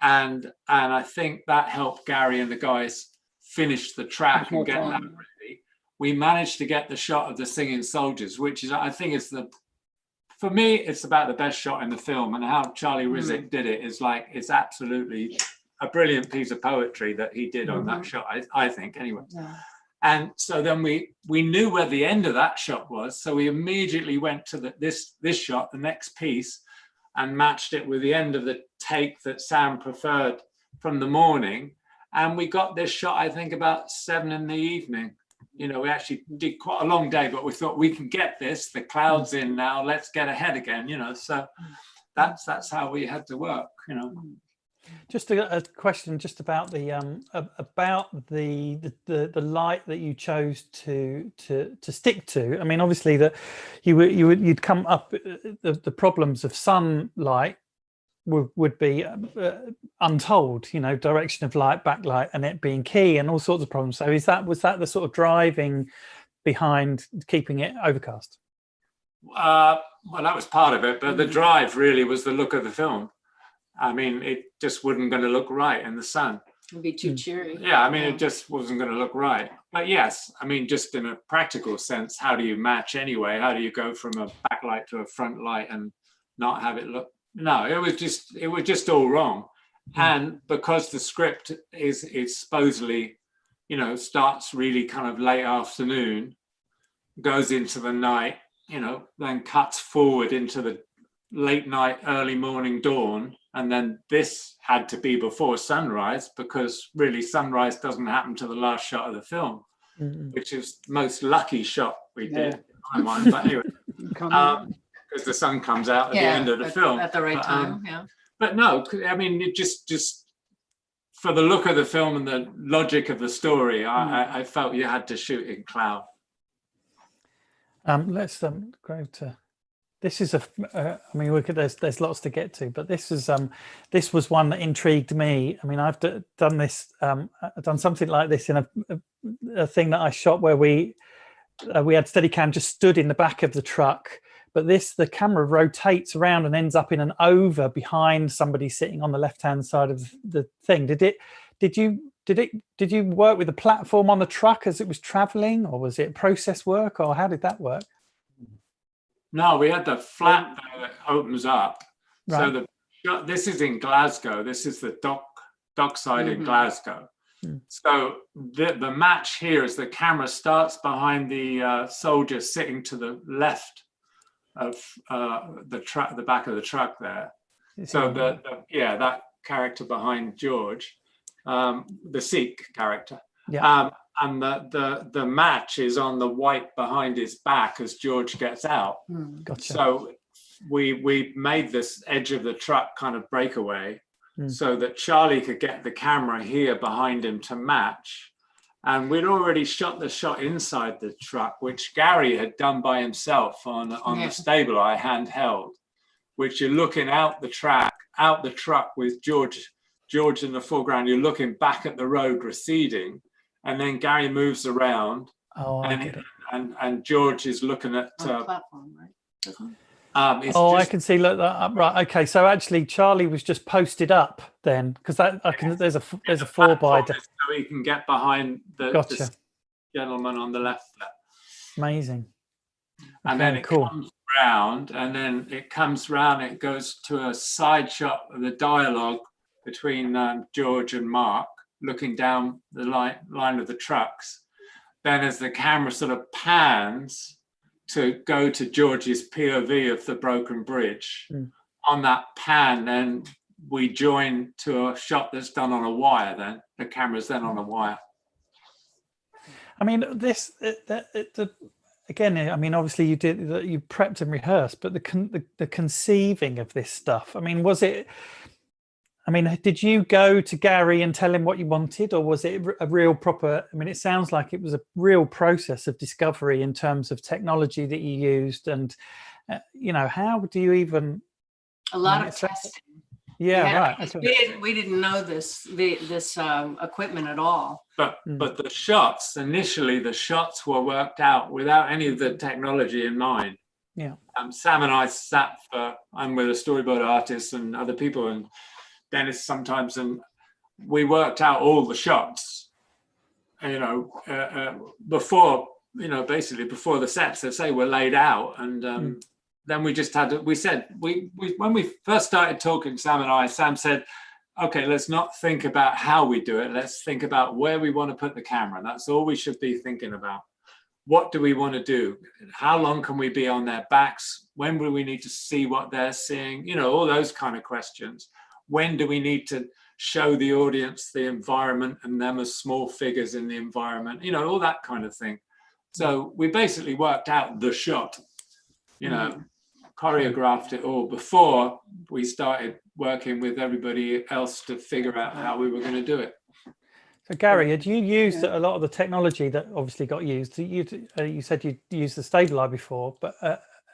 And I think that helped Gary and the guys finish the track and get that ready. We managed to get the shot of the singing soldiers, which is, I think, for me, it's about the best shot in the film. And how Charlie Rizek did it is like, it's absolutely a brilliant piece of poetry that he did on that shot, I think, anyway. Yeah. And so then we knew where the end of that shot was. So we immediately went to this shot, the next piece, and matched it with the end of the take that Sam preferred from the morning. And we got this shot, I think, about 7 in the evening. You know, we actually did quite a long day, but we thought we can get this. The cloud's in now. Let's get ahead again. You know, so that's how we had to work. You know. Just a question, just about the light that you chose to stick to. I mean, obviously that you'd come up the problems of sunlight would be untold. You know, direction of light, backlight, and it being key, and all sorts of problems. So was that the sort of driving behind keeping it overcast? Well, that was part of it, but the drive really was the look of the film. I mean, it just wasn't going to look right in the sun. It'd be too cheery. Yeah, I mean, it just wasn't going to look right. But yes, I mean, just in a practical sense, how do you match anyway? How do you go from a backlight to a front light and not have it look? No, it was just all wrong. And because the script is supposedly, you know, starts really kind of late afternoon, goes into the night, you know, then cuts forward into the late night, early morning dawn. And then this had to be before sunrise, because really sunrise doesn't happen to the last shot of the film, which is the most lucky shot we did, in my mind. But anyway, because the sun comes out at the end of the film. At the right time, But no, I mean, it just for the look of the film and the logic of the story, I felt you had to shoot in cloud. Let's go to. This is I mean, there's lots to get to, but this was one that intrigued me. I mean, I've done this. I've done something like this in a thing that I shot where we had Steadicam just stood in the back of the truck, but the camera rotates around and ends up in an over behind somebody sitting on the left-hand side of the thing. Did you work with the platform on the truck as it was traveling, or was it process work, or how did that work? No, we had the flat that opens up. Right. So this is in Glasgow. This is the dockside in Glasgow. So the match here is the camera starts behind the soldier sitting to the left of the truck, the back of the truck there. So that character behind George, the Sikh character. Yeah. And the match is on the white behind his back as George gets out. Gotcha. So we made this edge of the truck kind of breakaway so that Charlie could get the camera here behind him to match. And we'd already shot the shot inside the truck, which Gary had done by himself on the Stabilize handheld, which you're looking out the truck with George in the foreground. You're looking back at the road receding. And then Gary moves around, and George is looking at platform, right? I can see. Look, right. Okay, so actually, Charlie was just posted up then, because there's a 4x. So he can get behind the gentleman on the left there. Amazing. And then it comes round, It goes to a side shot of the dialogue between George and Mark, looking down the line of the trucks. Then as the camera sort of pans to go to George's POV of the broken bridge, on that pan, then we join to a shot that's done on a wire. Then the camera's then on a wire. I mean, again, I mean, obviously you prepped and rehearsed, but the conceiving of this stuff, I mean, did you go to Gary and tell him what you wanted, or was it a real proper, I mean, it sounds like it was a real process of discovery in terms of technology that you used, and, how do you even... A lot of testing. Yeah, right. We didn't know this equipment at all. But the shots, initially the shots were worked out without any of the technology in mind. Yeah. Sam and I sat I'm with a storyboard artist and other people, and Dennis sometimes, and we worked out all the shots, before the sets, let's say, were laid out. And then we just had we said, when we first started talking, Sam said, okay, let's not think about how we do it. Let's think about where we want to put the camera. That's all we should be thinking about. What do we want to do? How long can we be on their backs? When will we need to see what they're seeing? All those kind of questions. When do we need to show the audience the environment and them as small figures in the environment? All that kind of thing. So we basically worked out the shot, choreographed it all before we started working with everybody else to figure out how we were going to do it. So Gary, had you used a lot of the technology that obviously got used? You said you used the Stabilize before, but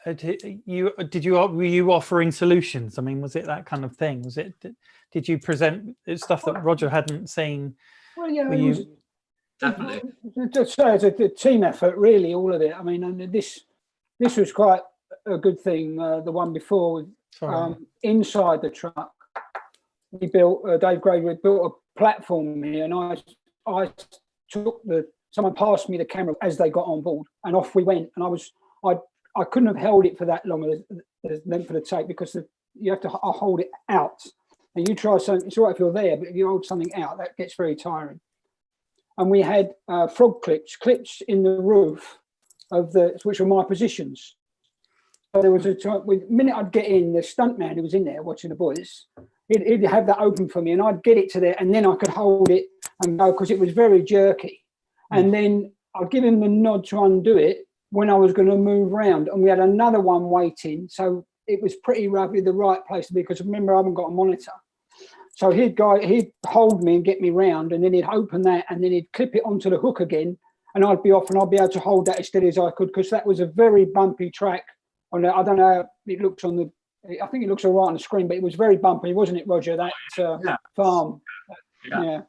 were you offering solutions? I mean, was it that kind of thing? Did you present stuff that Roger hadn't seen? Well, yeah, definitely. It's a team effort, really, all of it. I mean, and this was quite a good thing. The one before, Sorry. inside the truck, we built. Dave Graver built a platform here, and I took someone passed me the camera as they got on board, and off we went. And I couldn't have held it for that long, the length of the tape, because you have to hold it out. And you try something, it's all right if you're there, but if you hold something out, that gets very tiring. And we had frog clips in the roof which were my positions. So there was a time, the minute I'd get in, the stuntman who was in there watching the boys, he'd have that open for me, and I'd get it to there, and then I could hold it and go, because it was very jerky. And then I'd give him the nod to undo it when I was going to move round, and we had another one waiting. So it was pretty roughly the right place to be, because remember, I haven't got a monitor. So he'd hold me and get me round, and then he'd open that, and then he'd clip it onto the hook again, and I'd be off, and I'd be able to hold that as steady as I could, because that was a very bumpy track. I don't know how it looks on the, I think it looks all right on the screen, but it was very bumpy, wasn't it, Roger, that farm? Yeah.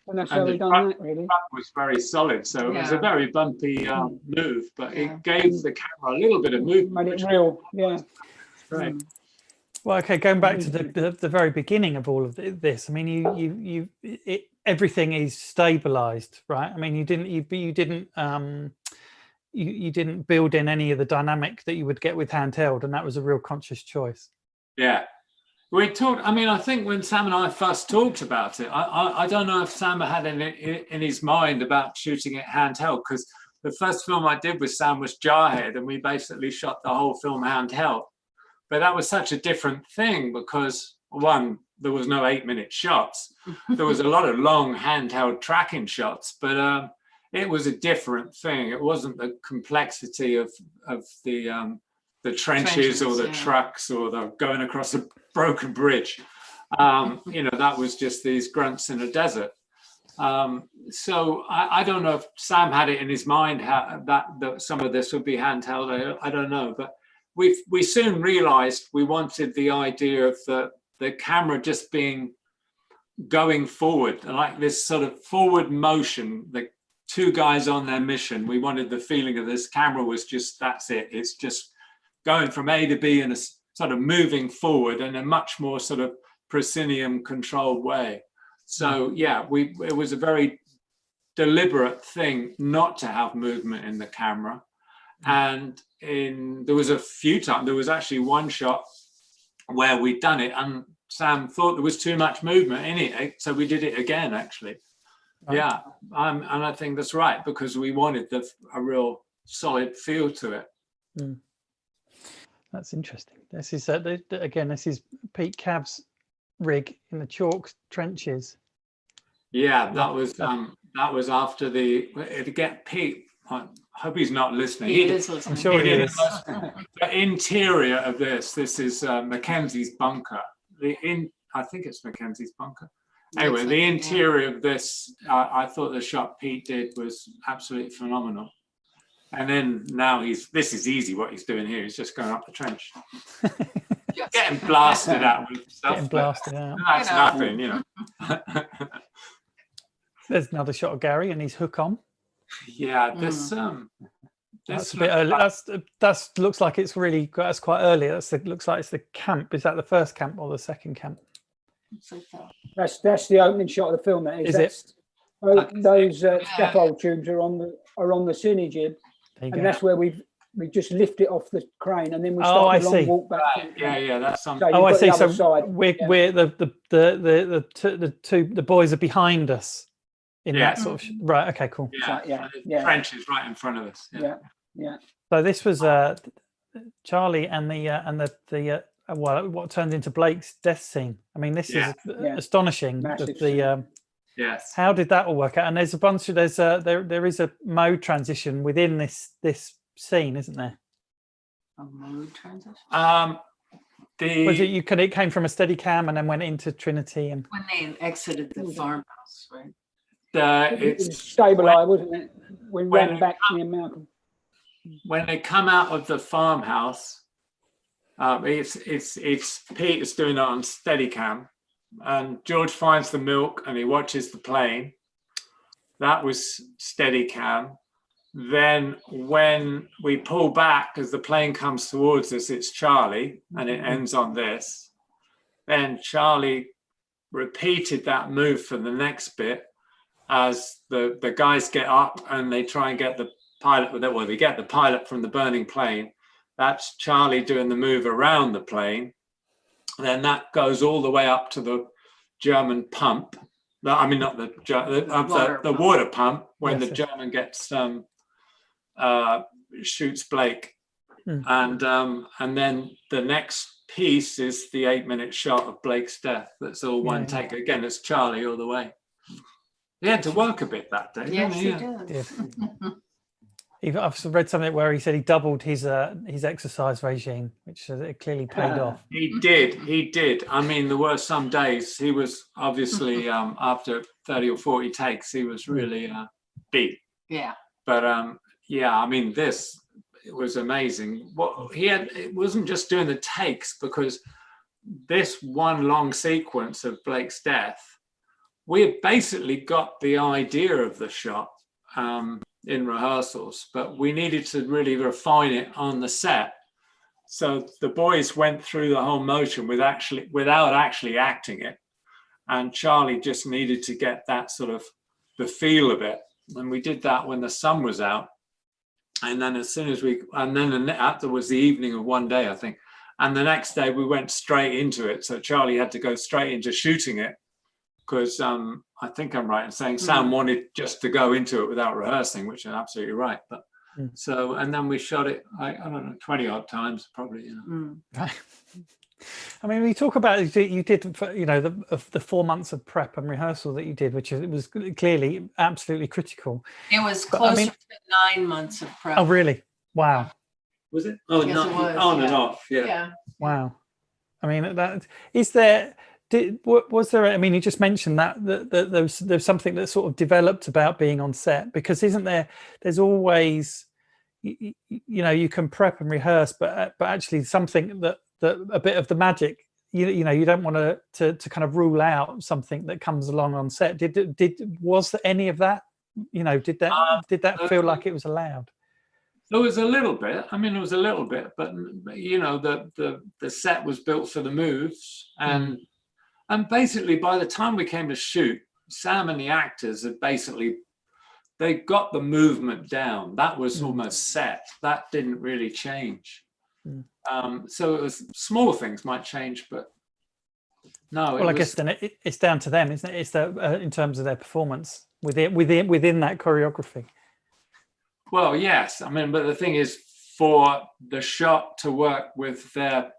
And that's how we done that, really. The track was very solid, so it was a very bumpy move, but it gave the camera a little bit of movement. Made it real, Right. Well, okay, going back to the very beginning of all of this, I mean, everything is stabilized, right? I mean, you didn't build in any of the dynamic that you would get with handheld, and that was a real conscious choice. Yeah. We talked, I mean, I think when Sam and I first talked about it, I don't know if Sam had in his mind about shooting it handheld, because the first film I did with Sam was Jarhead, and we basically shot the whole film handheld. But that was such a different thing, because one, there was no 8-minute shots. There was a lot of long handheld tracking shots, but it was a different thing. It wasn't the complexity of the trenches or the trucks or the going across a broken bridge. That was just these grunts in a desert. So I don't know if Sam had it in his mind that some of this would be handheld. I don't know, but we soon realized we wanted the idea of the camera just going forward, like this sort of forward motion, the two guys on their mission. We wanted the feeling of this camera was just, that's it. It's just going from A to B in a sort of moving forward in a much more sort of proscenium controlled way. So yeah, it was a very deliberate thing not to have movement in the camera. And there was a few times, there was actually one shot where we'd done it and Sam thought there was too much movement in it, so we did it again, actually. Right. Yeah, and I think that's right, because we wanted a real solid feel to it. That's interesting. This is this is Pete Cabb's rig in the chalk trenches. Yeah, that was after to get Pete. I hope he's not listening. He is listening. I'm sure he is. The interior of this is Mackenzie's bunker. I think it's Mackenzie's bunker. Anyway, the interior of this, I thought the shot Pete did was absolutely phenomenal. And then now this is easy what he's doing here. He's just going up the trench. Getting blasted out with stuff. Getting blasted out. That's nothing, There's another shot of Gary and his hook on. Yeah, this that's a bit early. That looks like that's quite early. Looks like it's the camp. Is that the first camp or the second camp? That's the opening shot of the film. That is. Is it? Those scaffold tubes are on the cine jib, and that's where we just lift it off the crane, and then we start the long walk back. Right. Yeah, that's something. So I see. So we're the boys are behind us. In that sort of right, okay, cool. The trench is right in front of us. Yeah. So this was Charlie and the what turned into Blake's death scene. I mean, this is astonishing. Yes. How did that all work out? And there's there is a mode transition within this scene, isn't there? A mode transition. It came from a steady cam and then went into Trinity and when they exited the farmhouse, right? It's stabilized, wasn't it? We ran back near Malcolm. When they come out of the farmhouse, it's Pete is doing it on Steadicam, and George finds the milk and he watches the plane. That was Steadicam, then when we pull back, as the plane comes towards us, it's Charlie, and it ends on this. Then Charlie repeated that move for the next bit as the guys get up and they try and get the pilot, well, they get the pilot from the burning plane. That's Charlie doing the move around the plane. Then that goes all the way up to the German pump. I mean, not the water pump, when the German gets shoots Blake, and then the next piece is the 8-minute shot of Blake's death. That's all one take. Again, it's Charlie all the way. He had to work a bit that day. Yes, he did. I've read something where he said he doubled his exercise regime, which it clearly paid off. He did. I mean, there were some days he was obviously after 30 or 40 takes, he was really beat. Yeah. But I mean, it was amazing. What he had, it wasn't just doing the takes, because this one long sequence of Blake's death, we had basically got the idea of the shot in rehearsals, but we needed to really refine it on the set. So the boys went through the whole motion without actually acting it, and Charlie just needed to get that sort of the feel of it. And we did that when the sun was out. And then that was the evening of one day, I think. And the next day we went straight into it. So Charlie had to go straight into shooting it, because I think I'm right in saying Sam wanted just to go into it without rehearsing, which is absolutely right. But so, and then we shot it, I don't know, 20 odd times probably. You know. I mean, we talk about you did, the 4 months of prep and rehearsal that you did, which was clearly absolutely critical. It was closer to 9 months of prep. Oh, really? Wow. Was it? Oh, yes, no, it was, on and off. Yeah. Wow. I mean, that is there. Was there? I mean, you just mentioned that there's something that sort of developed about being on set, because isn't there? There's always, you can prep and rehearse, but actually something that a bit of the magic. You don't want to kind of rule out something that comes along on set. Was there any of that? Did that feel like it was allowed? There was a little bit. I mean, it was a little bit, but the set was built for the moves, and basically by the time we came to shoot, Sam and the actors had they got the movement down. That was almost set. That didn't really change. So it was small things might change, but no. Well, I guess then it's down to them, isn't it? It's in terms of their performance within that choreography. Well, yes. I mean, but the thing is, for the shot to work with their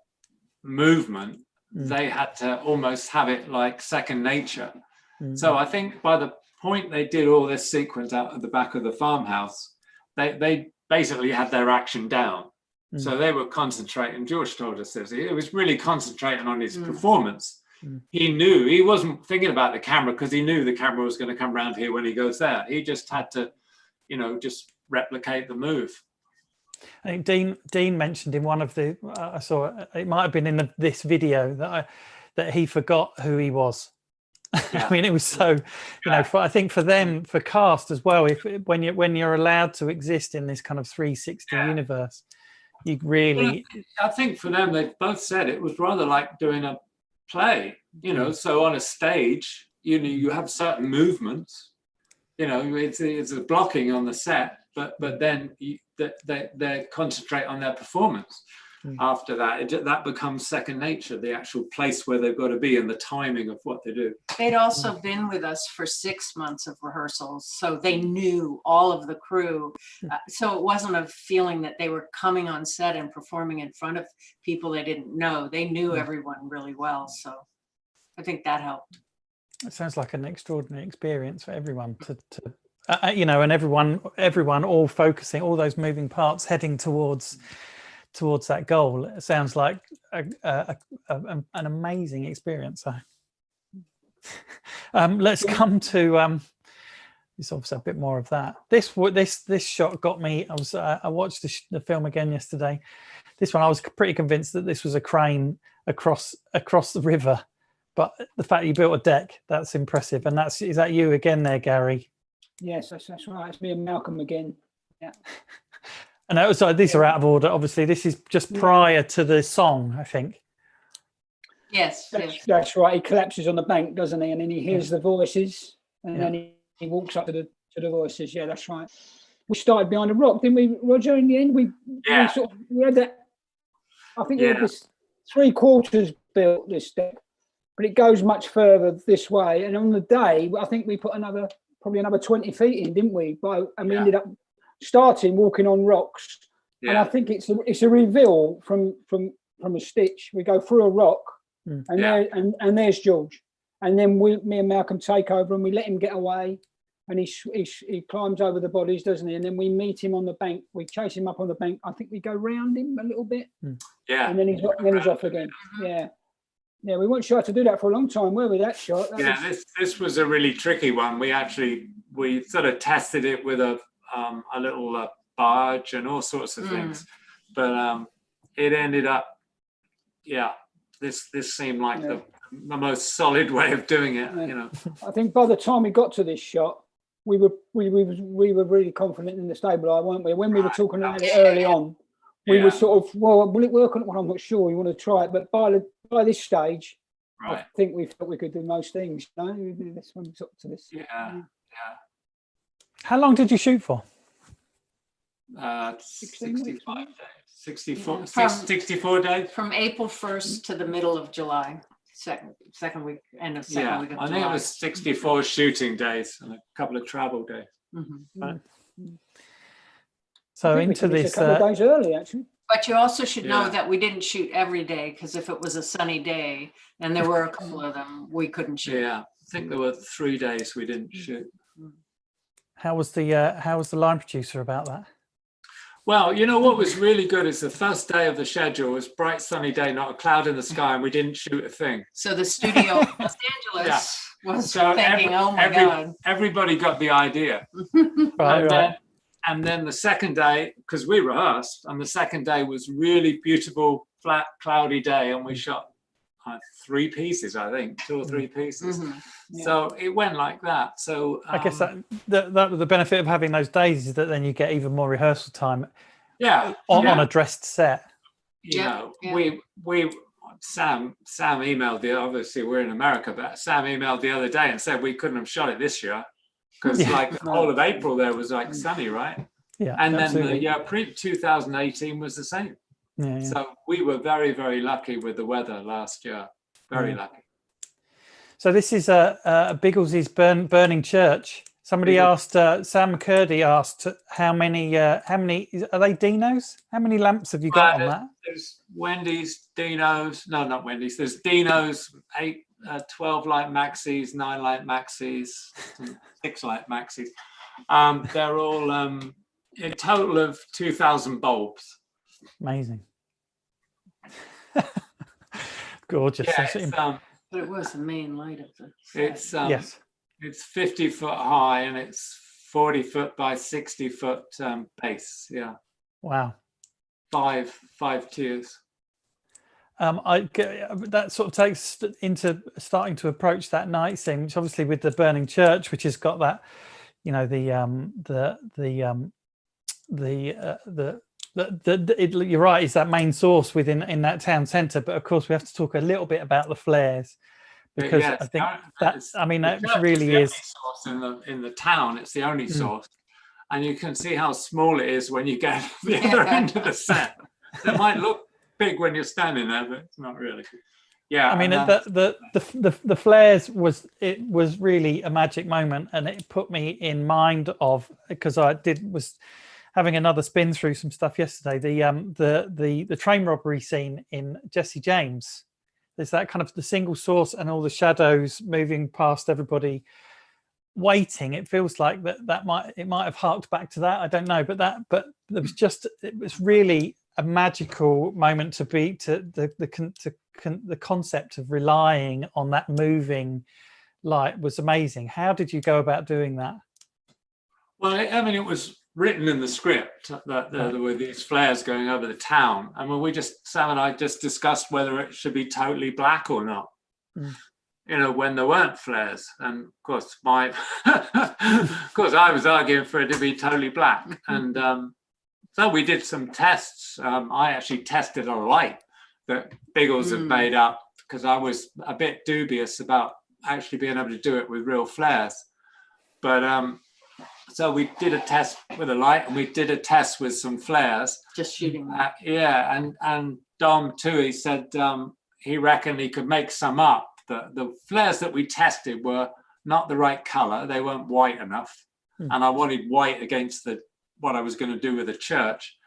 movement, they had to almost have it like second nature. So I think by the point they did all this sequence out at the back of the farmhouse, they basically had their action down. So they were concentrating. George told us this. He was really concentrating on his performance. He knew, he wasn't thinking about the camera, because he knew the camera was going to come around here when he goes there. He just had to, just replicate the move. I think Dean mentioned in one of the I saw it might have been in this video that he forgot who he was. Yeah. I mean, it was so I think for them, for cast as well, when you're allowed to exist in this kind of 360 universe, you really. I think for them, they both said it was rather like doing a play. So on a stage, you have certain movements. It's a blocking on the set, but then they concentrate on their performance. After that, that becomes second nature, the actual place where they've got to be and the timing of what they do. They'd also been with us for 6 months of rehearsals, so they knew all of the crew. So it wasn't a feeling that they were coming on set and performing in front of people they didn't know. They knew everyone really well, so I think that helped. It sounds like an extraordinary experience for everyone and everyone all focusing, all those moving parts heading towards that goal. It sounds like an amazing experience. Let's come to it's obviously a bit more of that. This shot got me. I watched the film again yesterday. This one I was pretty convinced that this was a crane across the river, but the fact you built a deck, that's impressive. And is that you again there, Gary? Yes, that's right. It's me and Malcolm again. And that was, these are out of order. Obviously, this is just prior to the song, I think. Yes, That's right. He collapses on the bank, doesn't he? And then he hears the voices, and then he walks up to the voices. Yeah, that's right. We started behind a rock, didn't we, Roger? In the end, we had that. I think we had this 3/4 built, this deck, but it goes much further this way. And on the day, I think we put probably another 20 feet in, didn't we? And we ended up starting walking on rocks. And I think it's a reveal from a stitch. We go through a rock, and there's George. And then me and Malcolm take over, and we let him get away. And he climbs over the bodies, doesn't he? And then we meet him on the bank. We chase him up on the bank. I think we go round him a little bit. Yeah. And then he's off again. Yeah. Yeah, we weren't sure to do that for a long time, were we, that shot? This was a really tricky one. We sort of tested it with a little barge and all sorts of things. But it ended up, this seemed like the most solid way of doing it, you know. I think by the time we got to this shot, we were really confident in the stable eye, weren't we? When we were talking about it early on, we were sort of, well, will it work on it? Well, I'm not sure. We want to try it, but by this stage, I think we felt we could do most things. You know, we do this one up to this. Yeah. How long did you shoot for? 65 days. 64 days. From April 1st to the middle of July. Second week, end of second week of July. I think it was 64 shooting days and a couple of travel days. Right. So into this, a couple of days early, actually. But you also should know that we didn't shoot every day, because if it was a sunny day, and there were a couple of them, we couldn't shoot. Yeah, I think there were 3 days we didn't shoot. how was the line producer about that? Well, you know what was really good is the first day of the schedule was bright sunny day, not a cloud in the sky, and we didn't shoot a thing. So the studio in Los Angeles was thinking, oh my God. Everybody got the idea. And then the second day, because we rehearsed, and the second day was really beautiful, flat, cloudy day, and we shot 3 pieces, I think, 2 or 3 pieces. So it went like that. So I guess that the benefit of having those days is that then you get even more rehearsal time. On a dressed set. You know, Sam emailed obviously we're in America, but Sam emailed the other day and said we couldn't have shot it this year because the whole of April there was like sunny, right? Yeah. And absolutely. then the year pre-2018 was the same. So we were very, very lucky with the weather last year. Very lucky. So this is Biggles's Burning Church. Somebody asked, Sam McCurdy asked, how many are they Dinos? How many lamps have you got on that? There's Wendy's, Dino's, no, not Wendy's. There's Dino's, 12 light maxis, 9 light maxis, 6 light maxis. They're all a total of 2,000 bulbs. Amazing. Gorgeous. But it was the main light of the set. It's 50 foot high and it's 40 foot by 60 foot base. Yeah. Wow. 5 tiers. That sort of takes into starting to approach that night scene, which obviously with the burning church, which has got that, you know, you're right, is that main source in that town centre. But of course, we have to talk a little bit about the flares, because I think that really is in the town. It's the only source, and you can see how small it is when you get to the other end of the set. It might look big when you're standing there, but it's not really. Yeah, I mean, the flares was really a magic moment, and it put me in mind of, because I was having another spin through some stuff yesterday. The train robbery scene in Jesse James. There's that kind of the single source and all the shadows moving past everybody, waiting. It feels like that might have harked back to that. I don't know, but it was really a magical moment to be the concept of relying on that moving light was amazing. How did you go about doing that? Well, I mean, it was written in the script that there were these flares going over the town, and when Sam and I just discussed whether it should be totally black or not. when there weren't flares. And of course, of course, I was arguing for it to be totally black. And so we did some tests. I actually tested a light that Biggles had made up, because I was a bit dubious about actually being able to do it with real flares. But so we did a test with a light, and we did a test with some flares. Just shooting. And Dom too, he said he reckoned he could make some up. The flares that we tested were not the right color. They weren't white enough. And I wanted white against what I was going to do with the church.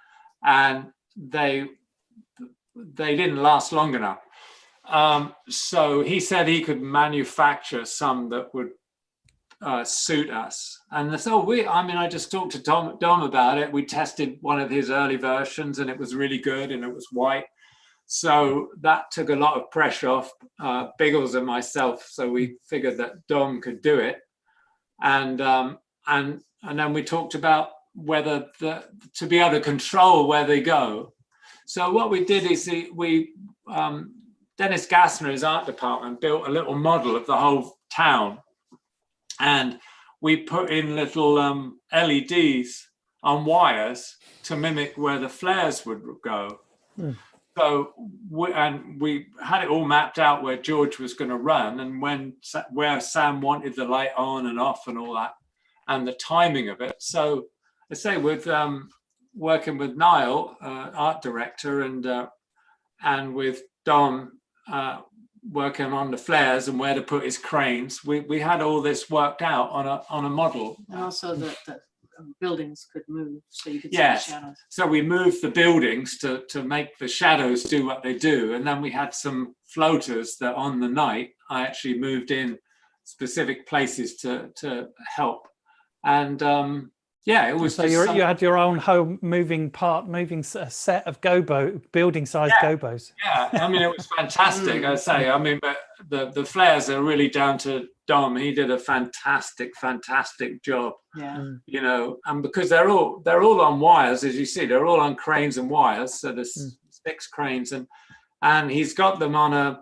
And they didn't last long enough. So he said he could manufacture some that would suit us. And so I just talked to Dom about it. We tested one of his early versions, and it was really good, and it was white. So that took a lot of pressure off Biggles and myself. So we figured that Dom could do it. And then we talked about whether to be able to control where they go. So what we did is Dennis Gassner, his art department, built a little model of the whole town. And we put in little LEDs on wires to mimic where the flares would go. So we had it all mapped out where George was going to run, and where Sam wanted the light on and off and all that, and the timing of it. So I say with working with Niall, art director, and with Dom working on the flares and where to put his cranes, we had all this worked out on a model. And also the buildings could move, so you could see the shadows. So we moved the buildings to make the shadows do what they do. And then we had some floaters that on the night, I actually moved in specific places to help. And it was so you had your own home moving set of building-sized gobos. Yeah, I mean, it was fantastic. I say, I mean, but the flares are really down to Dom. He did a fantastic job. Yeah. And because they're all on wires, as you see, they're all on cranes and wires. So there's 6 cranes, and he's got them on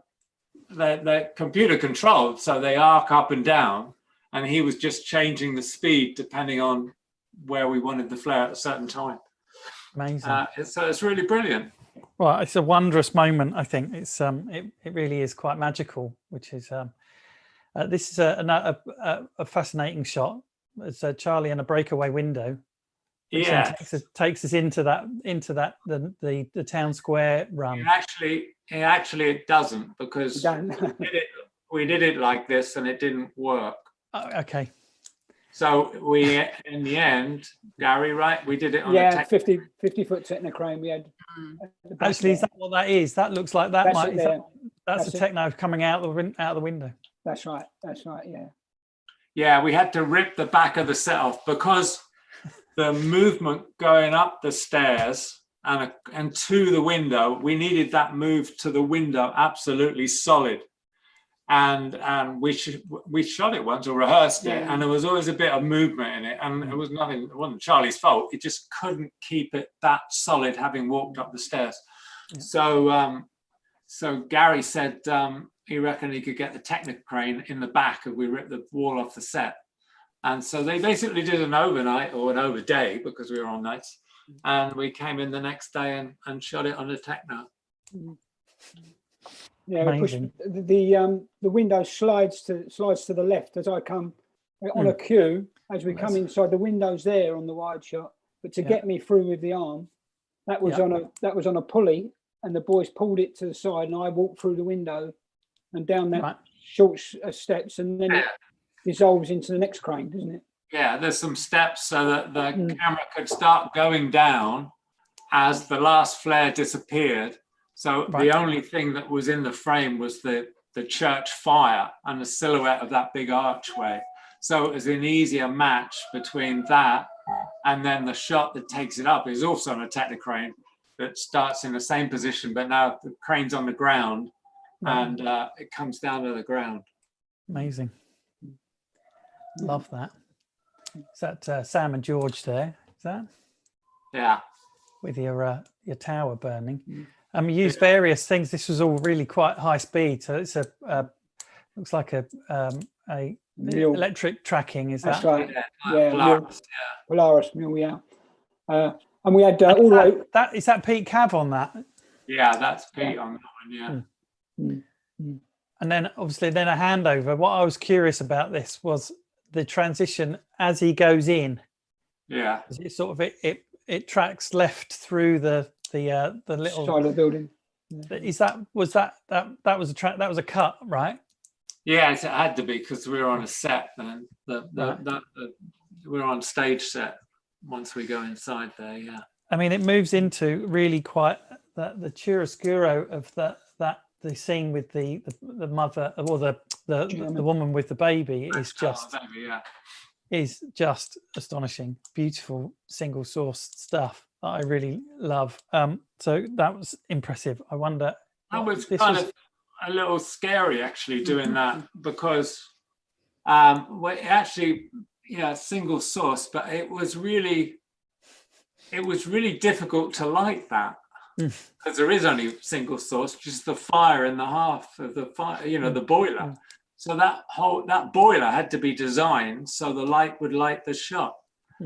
they're computer controlled, so they arc up and down. And he was just changing the speed depending on where we wanted the flare at a certain time. Amazing. So it's really brilliant. Well, it's a wondrous moment. I think it's it really is quite magical. Which is this is a fascinating shot. It's Charlie in a breakaway window. Yeah, takes us into the town square run. Actually, it doesn't, because we did it like this and it didn't work. Okay. So we, in the end, Gary, right? We did it on a 50 foot techno crane. We had. Actually, is that what that is? That looks like that. That's the techno coming out the window. That's right. Yeah. Yeah, we had to rip the back of the set off because the movement going up the stairs and to the window, we needed that move to the window absolutely solid. And we shot it once or rehearsed it, and there was always a bit of movement in it, and it wasn't Charlie's fault. He just couldn't keep it that solid, having walked up the stairs. Yeah. So Gary said he reckoned he could get the Technic crane in the back if we ripped the wall off the set. And so they basically did an overnight or an overday, because we were on nights, and we came in the next day and shot it on the Techno. Yeah, we pushed, the window slides to the left as I come on a cue. As we come inside, the window's there on the wide shot, but to get me through with the arm, that was on a pulley, and the boys pulled it to the side, and I walked through the window and down that short steps, and then it dissolves into the next crane, doesn't it? Yeah, there's some steps so that the camera could start going down as the last flare disappeared. So the only thing that was in the frame was the church fire and the silhouette of that big archway. So it was an easier match between that and then the shot that takes it up is also on a Technicrane that starts in the same position, but now the crane's on the ground and it comes down to the ground. Amazing. Love that. Is that Sam and George there? Is that? Yeah. With your tower burning. You used various things. This was all really quite high speed. So it's looks like a Mill. electric tracking. Is That's that? right. Yeah, Polaris, Polaris mill, yeah. And we had all the way. That is that Pete Cav on that. yeah, that's Pete on that one. Yeah. And then obviously then a handover. What I was curious about this was the transition as he goes in. Yeah. It sort of it tracks left through the little Side of the building. Is that was a cut, right? Yes, it had to be because we were on a set and we're on stage set once we go inside there. Yeah. I mean, it moves into really quite the chiaroscuro of the scene with the mother or the woman with the baby is just astonishing. Beautiful single source stuff that I really love. So that was impressive. I wonder. That was kind of a little scary actually doing that because well, actually, yeah, single source, but it was really difficult to light that because there is only single source, just the fire in the hearth of the fire, the boiler. So that boiler had to be designed so the light would light the shot.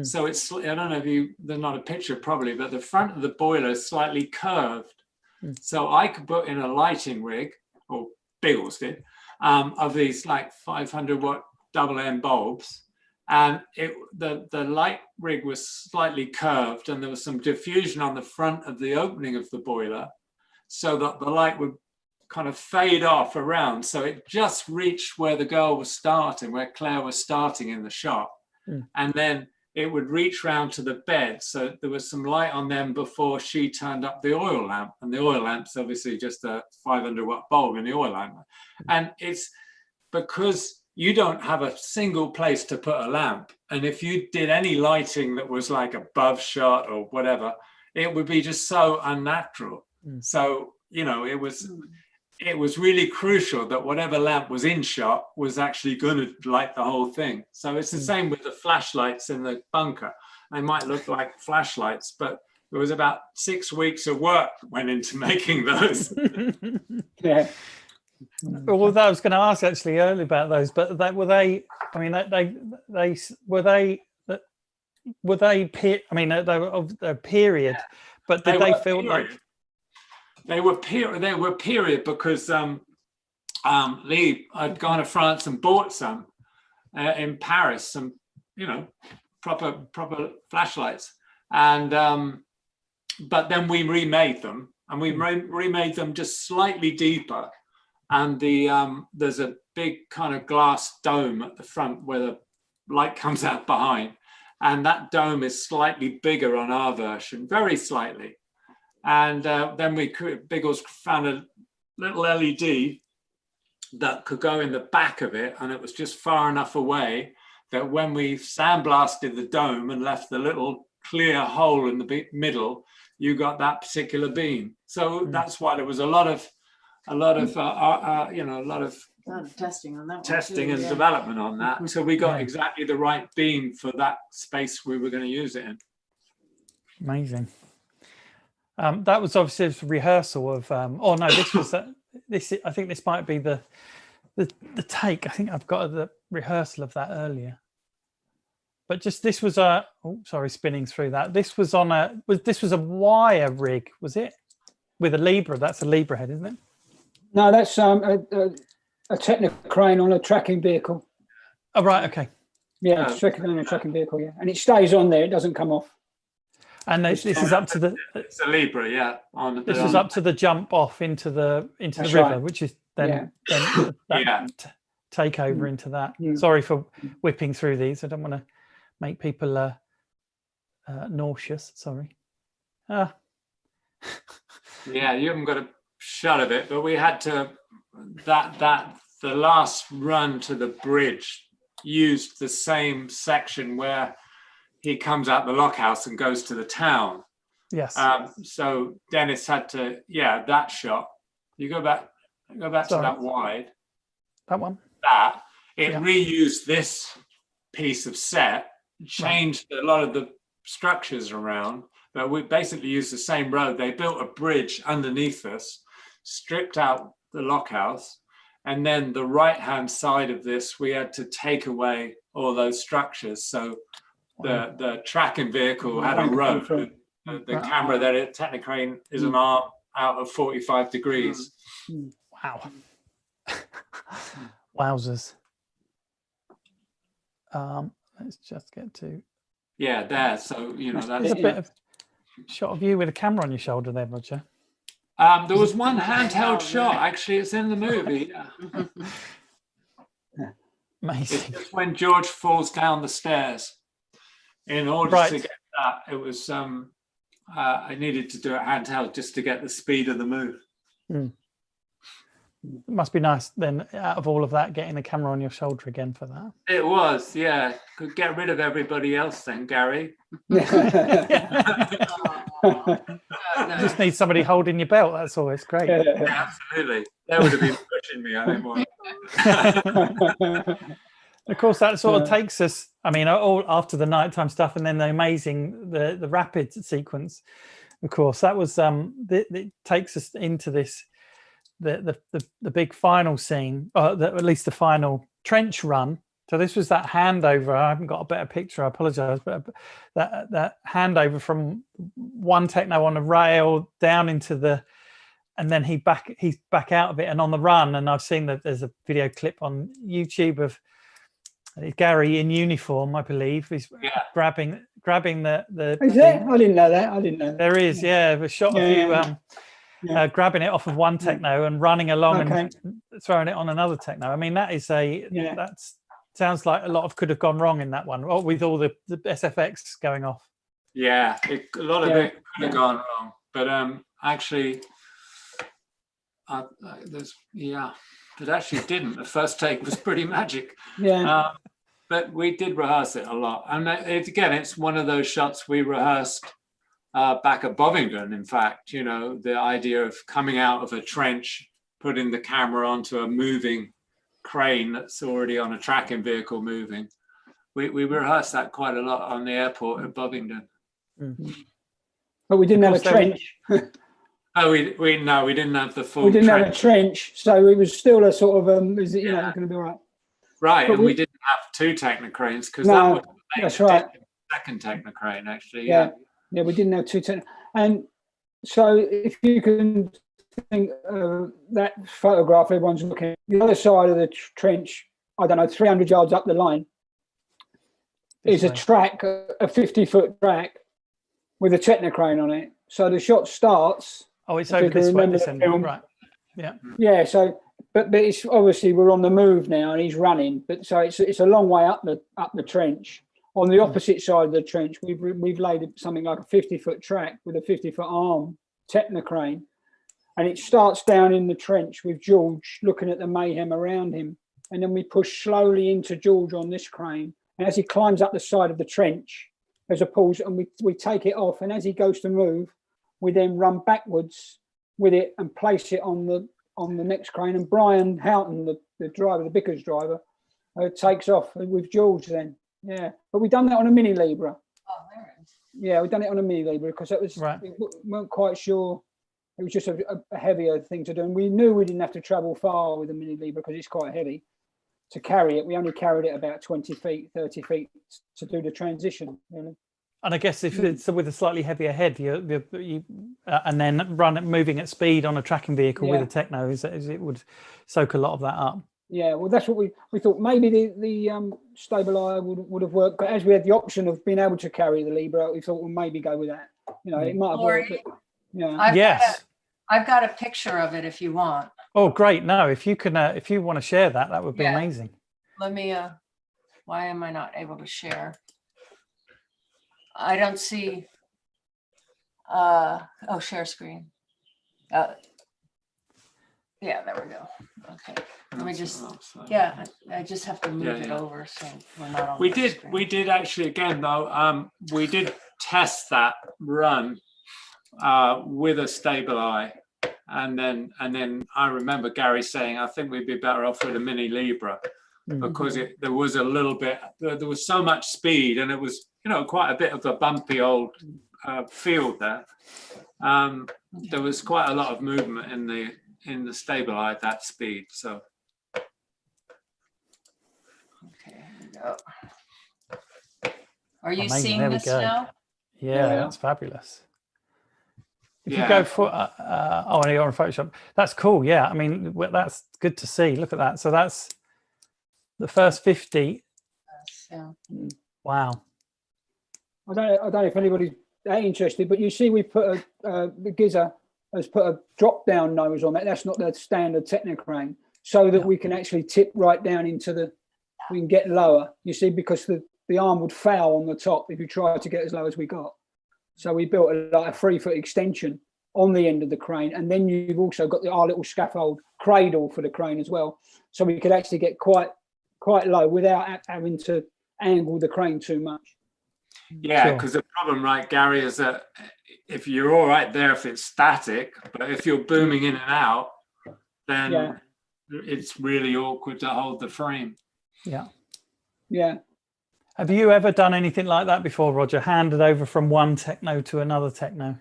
So it's, I don't know if there's not a picture probably, but the front of the boiler is slightly curved. So I could put in a lighting rig, or Biggles did, of these like 500 watt double end bulbs. And the light rig was slightly curved and there was some diffusion on the front of the opening of the boiler so that the light would kind of fade off around. So it just reached where the girl was starting, where Claire was starting in the shot. And then it would reach round to the bed. So there was some light on them before she turned up the oil lamp. And the oil lamp's obviously just a 500 watt bulb in the oil lamp. And it's because you don't have a single place to put a lamp. And if you did any lighting that was like above shot or whatever, it would be just so unnatural. So, it was really crucial that whatever lamp was in shot was actually going to light the whole thing. So it's the same with the flashlights in the bunker. They might look like flashlights, but there was about 6 weeks of work went into making those. Yeah. Well, I was going to ask actually earlier about those, but were they of a period, but did they feel period. like they were period because Lee had gone to France and bought some in Paris, some proper flashlights, and but then we remade them, and we remade them just slightly deeper. And there's a big kind of glass dome at the front where the light comes out behind. And that dome is slightly bigger on our version, very slightly. And then Biggles found a little LED that could go in the back of it. And it was just far enough away that when we sandblasted the dome and left the little clear hole in the middle, you got that particular beam. So that's why there was a lot of testing on that. Testing and development on that. So we got exactly the right beam for that space we were going to use it in. Amazing. That was obviously a rehearsal of. This was this. I think this might be the take. I think I've got the rehearsal of that earlier. But just this was spinning through that. This was on a wire rig, was it? With a Libra. That's a Libra head, isn't it? No, that's a technical crane on a tracking vehicle. Oh, right, okay. Yeah, it's on a tracking vehicle, yeah. And it stays on there, it doesn't come off. And this is up to the... It's a Libra, yeah. This is up to the jump off into the river, right. Which is then take over into that. Sorry for whipping through these. I don't want to make people nauseous, sorry. Yeah, you haven't got a shot of it, but we had to the last run to the bridge used the same section where he comes out the lockhouse and goes to the town. Yes. So Dennis had to that shot. You go back to that wide. That one. Reused this piece of set, changed a lot of the structures around. But we basically used the same road. They built a bridge underneath us, stripped out the lockhouse, And then the right-hand side of this, we had to take away all those structures. So the tracking vehicle had a rope. The camera that it Technicrane is an arm out of 45 degrees. Wow. Wowzers. Let's just get to. Yeah, there. So, you know, There's that's a bit of shot of you with a camera on your shoulder there, Roger. there was one handheld shot, actually, it's in the movie. Amazing. It's just when George falls down the stairs. In order to get that, it was I needed to do it handheld just to get the speed of the move. It must be nice then, out of all of that, getting the camera on your shoulder again for that. It was, yeah. Could get rid of everybody else then, Gary. Just need somebody holding your belt, that's all. It's great. Yeah, absolutely. That would have been pushing me, I think. Of course, that sort of takes us, I mean, all after the nighttime stuff and then the amazing, the rapid sequence, of course, that was, it takes us into this, the big final scene, or at least the final trench run. So this was that handover. I haven't got a better picture, I apologize, but that handover from one techno on a rail down into the, and then he's back out of it and on the run. And I've seen that there's a video clip on YouTube of Gary in uniform, I believe. He's grabbing the. Is there? I didn't know that. I didn't know that. There is, a shot of you grabbing it off of one techno and running along and throwing it on another techno. I mean, that is that's sounds like a lot of could have gone wrong in that one, with all the SFX going off. Yeah, a lot of it could have gone wrong, but actually, it actually didn't. The first take was pretty magic. Yeah. But we did rehearse it a lot. And again, it's one of those shots we rehearsed back at Bovingdon, in fact. You know, the idea of coming out of a trench, putting the camera onto a moving crane that's already on a tracking vehicle moving. We rehearsed that quite a lot on the airport at Bovingdon. But we didn't have a trench. Oh, we didn't have the full. We didn't trench. have a trench, so it was still a sort of is it going to be all right? Right, but we didn't have two Technocranes because that was that's right. Second Technocrane, actually. Yeah, we didn't have two and so if you can think that photograph, everyone's looking at the other side of the trench. I don't know, 300 yards up the line is a track, a 50-foot track with a Technocrane on it. So the shot starts. Oh, it's over this way, this end, right? Yeah. Yeah. So, but it's obviously we're on the move now, and he's running. But so it's a long way up the trench. On the opposite side of the trench, we've laid something like a 50-foot track with a 50-foot arm Technocrane, and it starts down in the trench with George looking at the mayhem around him, and then we push slowly into George on this crane, and as he climbs up the side of the trench, there's a pause, and we take it off, and as he goes to move, we then run backwards with it and place it on the next crane, and Brian Houghton, the driver, the Bickers driver, takes off with George then. Yeah, but we've done that on a Mini Libra. Oh, there it is. Yeah, we've done it on a Mini Libra because it was we weren't quite sure. It was just a heavier thing to do, and we knew we didn't have to travel far with a Mini Libra because it's quite heavy to carry it. We only carried it about 20 feet, 30 feet to do the transition, really. And I guess if it's with a slightly heavier head, you and then moving at speed on a tracking vehicle with a techno, it would soak a lot of that up. Yeah, well, that's what we thought. Maybe the stabilizer would have worked, but as we had the option of being able to carry the Libra, we thought we'll maybe go with that. You know, it might have worked. But, yeah. I've got a picture of it if you want. Oh, great! No, if you can, if you want to share that, that would be amazing. Let me. Why am I not able to share? I don't see. Share screen. Yeah, there we go. Okay, let me just. Yeah, I just have to move it over so we're not on. We did actually again though. We did test that run with a Stabilize, and then I remember Gary saying, I think we'd be better off with a Mini Libra because there was a little bit. There was so much speed, and it was quite a bit of a bumpy old field there. There was quite a lot of movement in the Stabilize at that speed. So go. Are you Amazing. seeing There we this go. now? Yeah, Yeah. that's fabulous. If you Yeah. go for, oh, and you're on Photoshop. That's cool. Yeah, I mean, that's good to see. Look at that. So that's the first 50. Yeah. Wow. I don't know if anybody's that interested, but you see, we put the Giza has put a drop down nose on that. That's not the standard Technocrane, so that we can actually tip right down into we can get lower. You see, because the arm would foul on the top if you try to get as low as we got. So we built like a 3-foot extension on the end of the crane, and then you've also got our little scaffold cradle for the crane as well, so we could actually get quite low without having to angle the crane too much. Yeah, because the problem, right, Gary, is that if you're all right there if it's static, but if you're booming in and out, then it's really awkward to hold the frame. Yeah. Yeah. Have you ever done anything like that before, Roger? Handed over from one techno to another techno?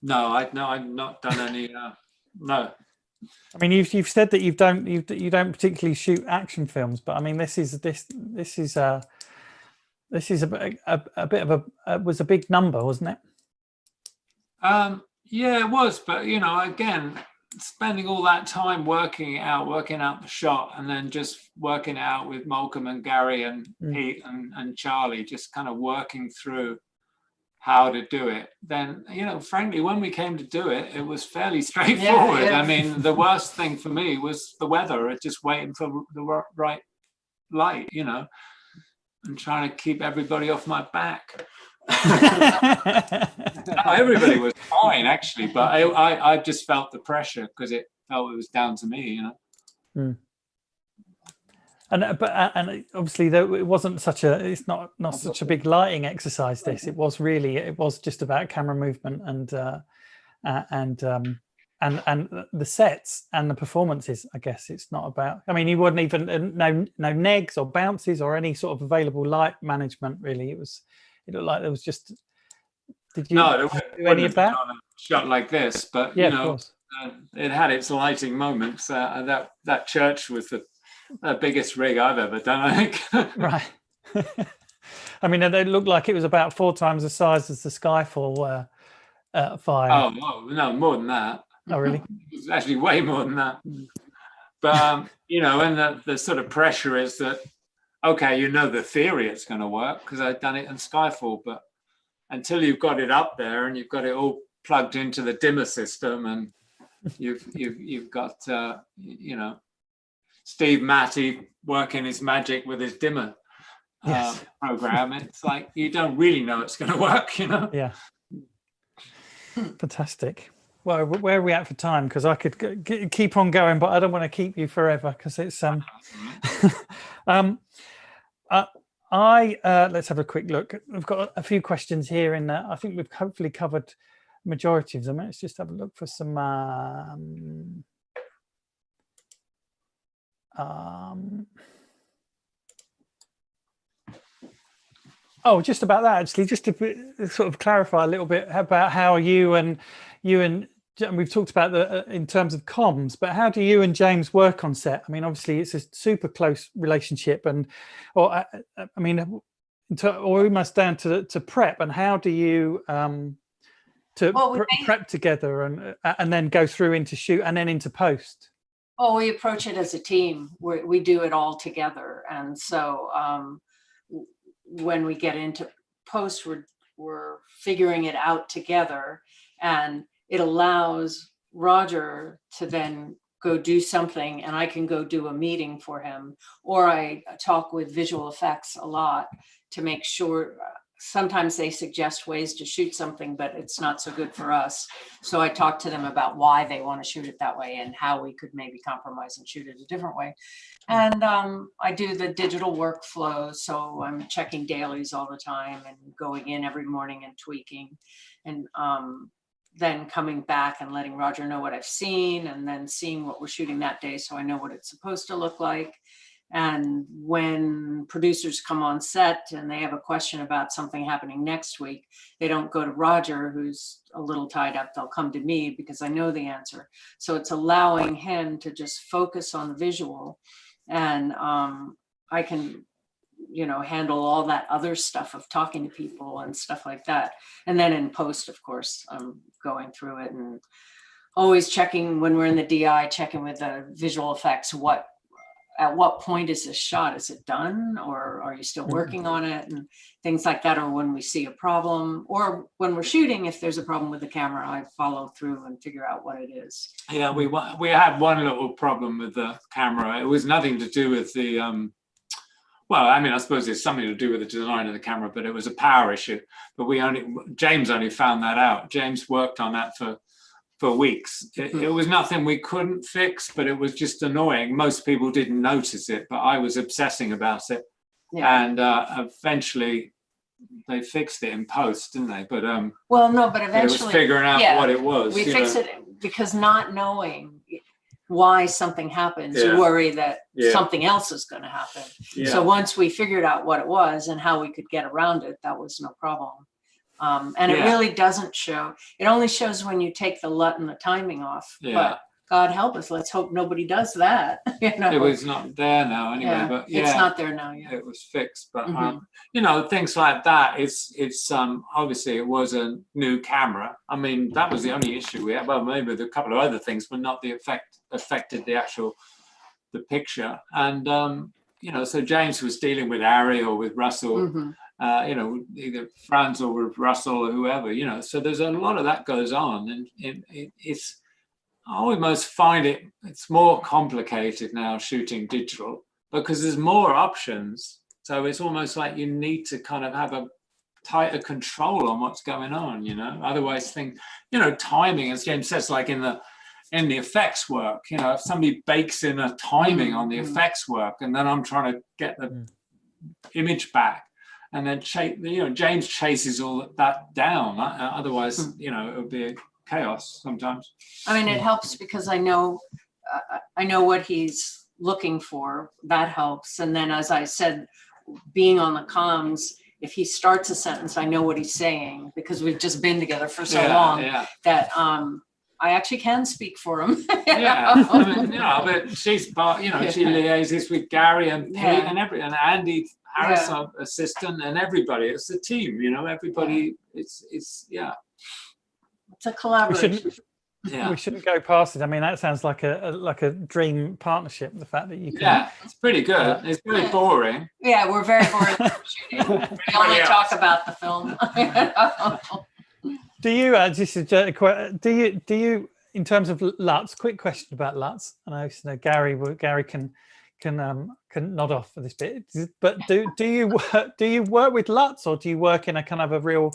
No, I've not done any. No. I mean, you've said that you don't particularly shoot action films, but I mean, this is a bit of was a big number, wasn't it? Yeah, it was, but again, spending all that time working out the shot, and then just working it out with Malcolm and Gary and Pete and Charlie, just kind of working through how to do it. Then, frankly, when we came to do it, it was fairly straightforward. Yeah. I mean, the worst thing for me was the weather, just waiting for the right light, and trying to keep everybody off my back. No, everybody was fine actually, but I just felt the pressure because it felt it was down to me, And obviously though it wasn't it's not such a big lighting exercise. It was just about camera movement and the sets and the performances. I guess it's not about. I mean, you wouldn't even no negs or bounces or any sort of available light management. Really, it looked like there was just. Did you do any of that? On a shot like this, but yeah, of course. It had its lighting moments. That church was the biggest rig I've ever done, I think. Right. I mean, it looked like it was about 4 times the size as the Skyfall fire. Oh no, more than that. Oh, really? It was actually way more than that. But and the sort of pressure is that okay, the theory it's going to work because I've done it in Skyfall, but until you've got it up there and you've got it all plugged into the dimmer system and you've got Steve Matty working his magic with his dimmer program, it's like you don't really know it's going to work, Yeah. Fantastic. Well, where are we at for time? Because I could keep on going, but I don't want to keep you forever because it's let's have a quick look. We've got a few questions here, and I think we've hopefully covered the majority of them. Let's just have a look for some. Just about that actually. Just to sort of clarify a little bit about how you and we've talked about in terms of comms, but how do you and James work on set? I mean, obviously it's a super close relationship, or almost down to prep. And how do you prep together and then go through into shoot and then into post? Oh, we approach it as a team. We do it all together, and so when we get into post, we're figuring it out together, and it allows Roger to then go do something and I can go do a meeting for him, or I talk with visual effects a lot to make sure. Sometimes they suggest ways to shoot something, but it's not so good for us. So I talk to them about why they want to shoot it that way and how we could maybe compromise and shoot it a different way. And I do the digital workflow. So I'm checking dailies all the time and going in every morning and tweaking, and then coming back and letting Roger know what I've seen, and then seeing what we're shooting that day so I know what it's supposed to look like. And when producers come on set and they have a question about something happening next week, they don't go to Roger, who's a little tied up. They'll come to me because I know the answer. So it's allowing him to just focus on the visual, and I can handle all that other stuff of talking to people and stuff like that. And then in post, of course, I'm going through it and always checking when we're in the DI, checking with the visual effects, at what point is this shot? Is it done, or are you still working on it, and things like that? Or when we see a problem, or when we're shooting, if there's a problem with the camera, I follow through and figure out what it is. Yeah, we had one little problem with the camera. It was nothing to do with the well, I mean, I suppose it's something to do with the design of the camera, but it was a power issue. But James only found that out. James worked on that for weeks. It was nothing we couldn't fix, but it was just annoying. Most people didn't notice it, but I was obsessing about it. Yeah. And eventually they fixed it in post, didn't they? But well, no, but eventually it was figuring out what it was. We fixed it because not knowing why something happens, you worry that something else is going to happen. Yeah. So once we figured out what it was and how we could get around it, that was no problem. And it really doesn't show. It only shows when you take the LUT and the timing off. Yeah. But God help us, let's hope nobody does that. It was not there now anyway. But it's not there now. Yeah, it was fixed. But things like that. It's obviously it was a new camera. I mean, that was the only issue we had. Well, maybe a couple of other things, but not the affected the picture. And so James was dealing with Ari or with Russell. Either Franz or with Russell or whoever, so there's a lot of that goes on, and it's, I almost find it's more complicated now shooting digital because there's more options. So it's almost like you need to kind of have a tighter control on what's going on, otherwise timing, as James says, like in the effects work, if somebody bakes in a timing on the effects work and then I'm trying to get the image back, and then James chases all that down. Otherwise, it would be chaos sometimes. I mean, it helps because I know what he's looking for. That helps. And then, as I said, being on the comms, if he starts a sentence, I know what he's saying because we've just been together for so long that I actually can speak for him. But she's she liaises with Gary and Pete and Andy Harris, our assistant, and everybody. It's a team, everybody. It's a collaboration. We shouldn't go past it. I mean, that sounds like a dream partnership. The fact that you can. Yeah, it's pretty good. It's very boring. Yeah, we're very boring shooting. We only talk about the film. Do you do you in terms of LUTs? Quick question about LUTs. I know Gary can nod off for this bit. But do you work with LUTs, or do you work in a kind of a real,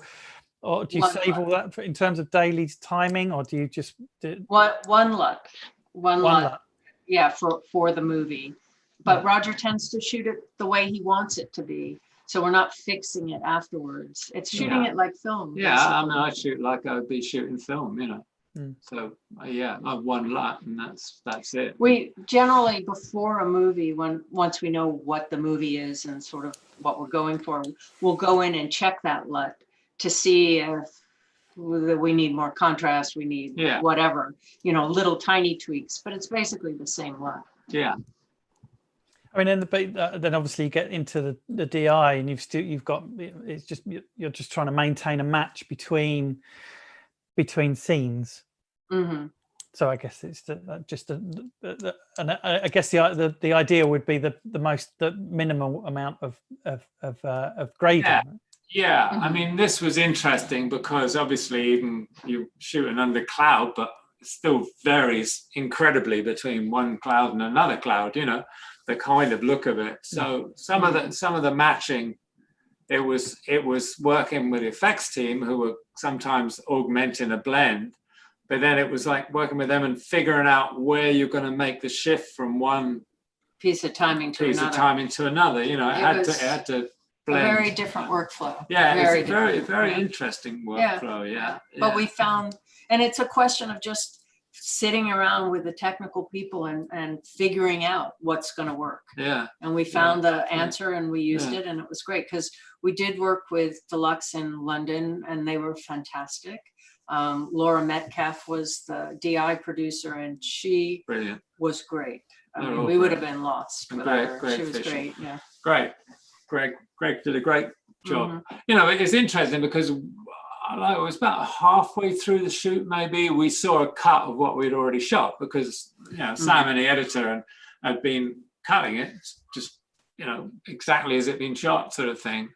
or do you save all that in terms of daily timing, or do you just do one LUT? One LUT. Yeah, for the movie. But Roger tends to shoot it the way he wants it to be. So we're not fixing it afterwards. It's shooting it like film. Yeah, basically. I mean, I shoot like I'd be shooting film, So I have one LUT and that's it. We generally, before a movie, once we know what the movie is and sort of what we're going for, we'll go in and check that LUT to see if we need more contrast, we need whatever, little tiny tweaks, but it's basically the same LUT. Yeah. I mean, then obviously you get into the DI, and you're just trying to maintain a match between scenes. Mm-hmm. So I guess it's and I guess the idea would be the minimal amount of grading. Yeah. I mean, this was interesting because obviously even you shooting under cloud, but it still varies incredibly between one cloud and another cloud. The kind of look of it. So some of the matching, it was working with the effects team who were sometimes augmenting a blend, but then it was like working with them and figuring out where you're going to make the shift from one piece of timing to another. It had to blend. A very different workflow. Yeah, it's a very interesting workflow. Yeah. But we found, and it's a question of just sitting around with the technical people and figuring out what's going to work. Yeah. And we found the answer and we used it, and it was great because we did work with Deluxe in London and they were fantastic. Laura Metcalf was the DI producer and she was great. I mean, we would have been lost. Great she was fishing. Great. Yeah. Great. Greg did a great job. You know, it's interesting because it was about halfway through the shoot, maybe we saw a cut of what we'd already shot, because you know Sam and the editor had been cutting it just, you know, exactly as it'd been shot, sort of thing.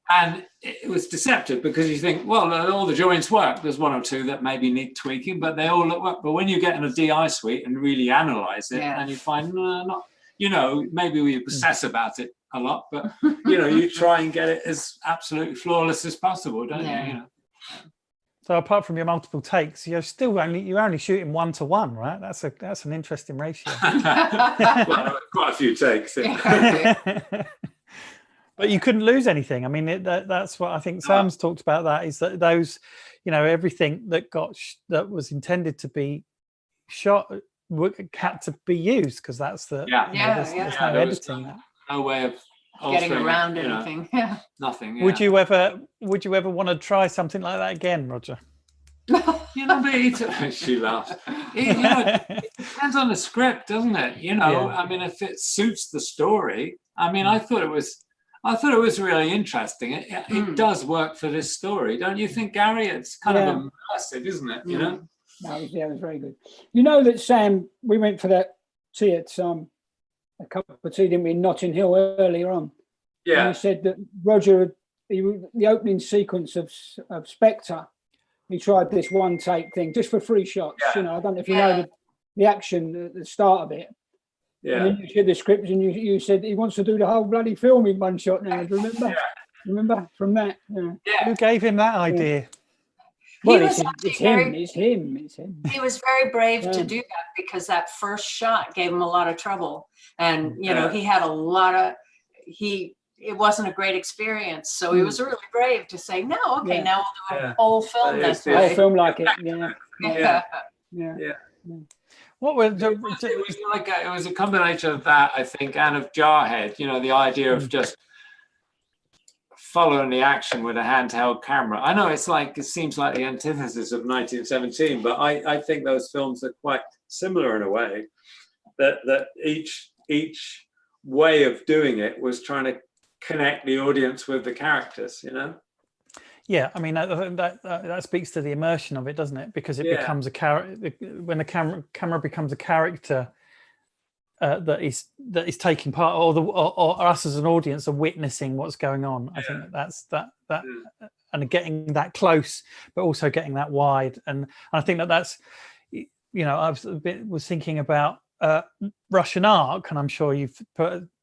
And it was deceptive because you think, well, all the joints work. There's one or two that maybe need tweaking, but they all look. But when you get in a DI suite and really analyze it, and you find not, you know, maybe we obsess about it a lot, but you know, you try and get it as absolutely flawless as possible, don't you? You know. So apart from your multiple takes, you're only shooting 1-to-1, right? That's an interesting ratio. Well, quite a few takes. But you couldn't lose anything. I mean, that's what I think Sam's talked about. That is that those, you know, everything that that was intended to be shot had to be used, because that's the there's no editing. No way of getting around anything. Nothing. Would you ever want to try something like that again, Roger? You know, but she laughs. You know, it depends on the script, doesn't it? You know, I mean, if it suits the story. I mean, I thought it was really interesting. It does work for this story, don't you think, Gary? It's kind of immersive, isn't it? You know. No, it was very good. You know that Sam, we went for that tea at a cup of tea, didn't we, in Notting Hill earlier on? Yeah. And he said that Roger, the opening sequence of Spectre, he tried this one take thing just for 3 shots. You know, I don't know if you know the action at the start of it. Yeah. And then you shared the script and you said he wants to do the whole bloody film in 1 shot now. Do you remember? Yeah. Remember from that? Yeah. Who gave him that idea? Well, it's him. He was very brave to do that, because that first shot gave him a lot of trouble. And, you know, he had a lot of, it wasn't a great experience. So he was really brave to say, no, okay, now we'll do a whole film this way. Whole film like it, What was it was a combination of that, I think, and of Jarhead, you know, the idea of just following the action with a handheld camera. I know it seems like the antithesis of 1917, but I think those films are quite similar in a way, that each way of doing it was trying to connect the audience with the characters, you know. Yeah, I mean that speaks to the immersion of it, doesn't it? Because it becomes a character when the camera becomes a character that is taking part, or us as an audience are witnessing what's going on. I think that's and getting that close, but also getting that wide. And I think that's, you know, I was thinking about Russian Ark, and I'm sure you've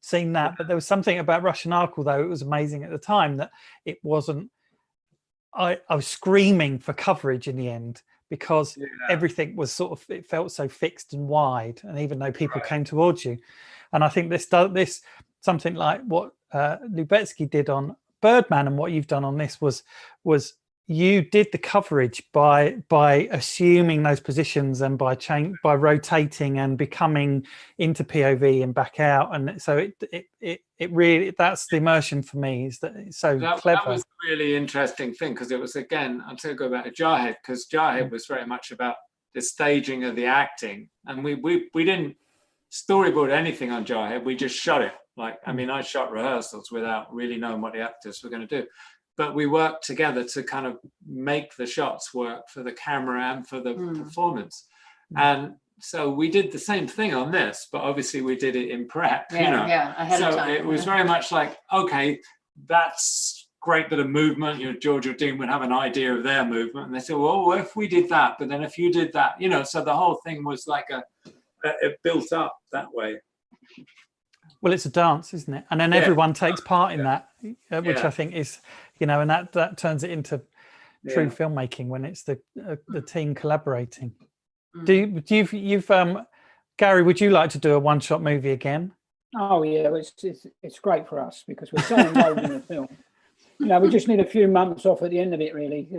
seen that, but there was something about Russian Ark, although it was amazing at the time, that it wasn't. I was screaming for coverage in the end, because everything was it felt so fixed and wide, and even though people came towards you, and I think this something like what Lubetsky did on Birdman and what you've done on this was you did the coverage by assuming those positions and by rotating and becoming into POV and back out, and so it really, that's the immersion for me, is that it's so clever. That was a really interesting thing, because it was, again, I'm going to go back to Jarhead, because Jarhead was very much about the staging of the acting, and we didn't storyboard anything on Jarhead. We just shot it. I mean, I shot rehearsals without really knowing what the actors were going to do. But we worked together to kind of make the shots work for the camera and for the performance. And so we did the same thing on this, but obviously we did it in prep, ahead of time. So it was very much like, okay, that's great bit of movement. You know, George or Dean would have an idea of their movement, and they said, well, what if we did that? But then if you did that, you know, so the whole thing was like it built up that way. Well, it's a dance, isn't it? And then everyone takes part in that, which I think is, you know, and that turns it into true filmmaking when it's the team collaborating. You've Gary, would you like to do a one-shot movie again? Oh yeah, it's great for us because we're so involved in the film. You know, we just need a few months off at the end of it, really.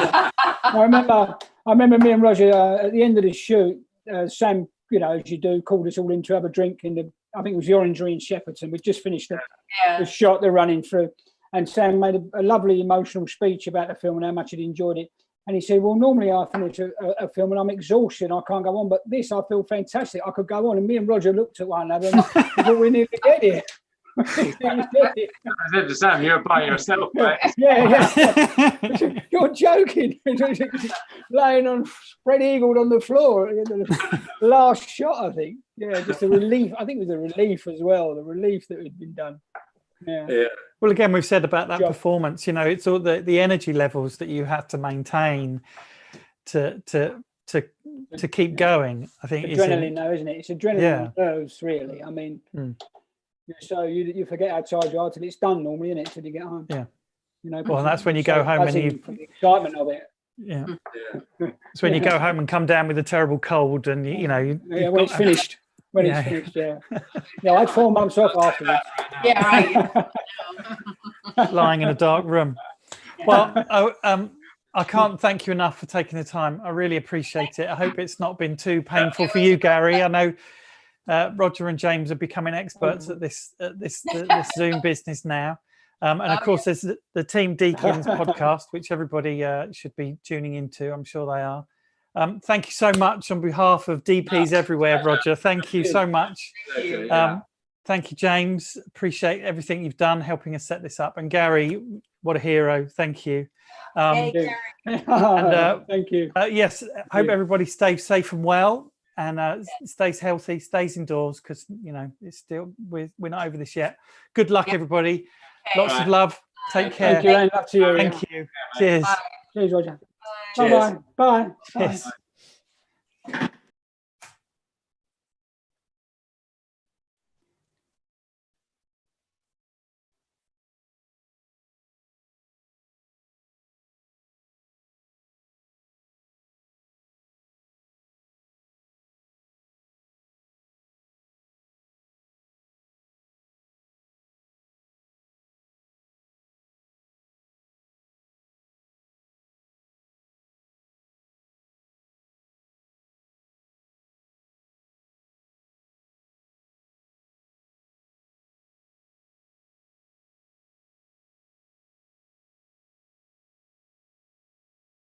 I remember me and Roger at the end of the shoot, Sam, you know, as you do, called us all in to have a drink in I think it was the Orangery in Shepperton. We'd just finished the shot they're running through. And Sam made a lovely emotional speech about the film and how much he'd enjoyed it. And he said, well, normally I finish a film and I'm exhausted, I can't go on, but this, I feel fantastic. I could go on. And me and Roger looked at one another and thought, we need to get here. I said to Sam, you're by yourself, mate. Yeah. You're joking. Laying on spread eagled on the floor at the end of the last shot, I think. Yeah, just a relief. I think it was a relief as well. The relief that had been done. Yeah. Well, again, we've said about that Job. performance. It's all the energy levels that you have to maintain to keep going. I think adrenaline, though, isn't it? It's adrenaline nerves, really. I mean, so you forget how tired you are till it's done. Normally, isn't it? Till you get home. Yeah. Well, and that's when you go home and you from the excitement of it. Yeah. It's when you go home and come down with a terrible cold, and when it's finished. When it's finished, yeah. I had 4 months off afterwards. Yeah, right. Lying in a dark room. Well, I can't thank you enough for taking the time. I really appreciate it. I hope it's not been too painful for you, Gary. I know Roger and James are becoming experts at this Zoom business now. And of course, there's the Team Deakins podcast, which everybody should be tuning into. I'm sure they are. Thank you so much on behalf of DPs everywhere, Roger. Thank you so much. Thank you, James. Appreciate everything you've done helping us set this up. And Gary, what a hero. Thank you. Hey, Gary. And, thank you. Yes, I hope everybody stays safe and well and stays healthy, stays indoors, because, it's still, we're not over this yet. Good luck, everybody. Lots of love. Take care. Thank you, and love to you. Thank you. Cheers. Bye. Cheers, Roger. Cheers. Bye-bye. Bye. Cheers.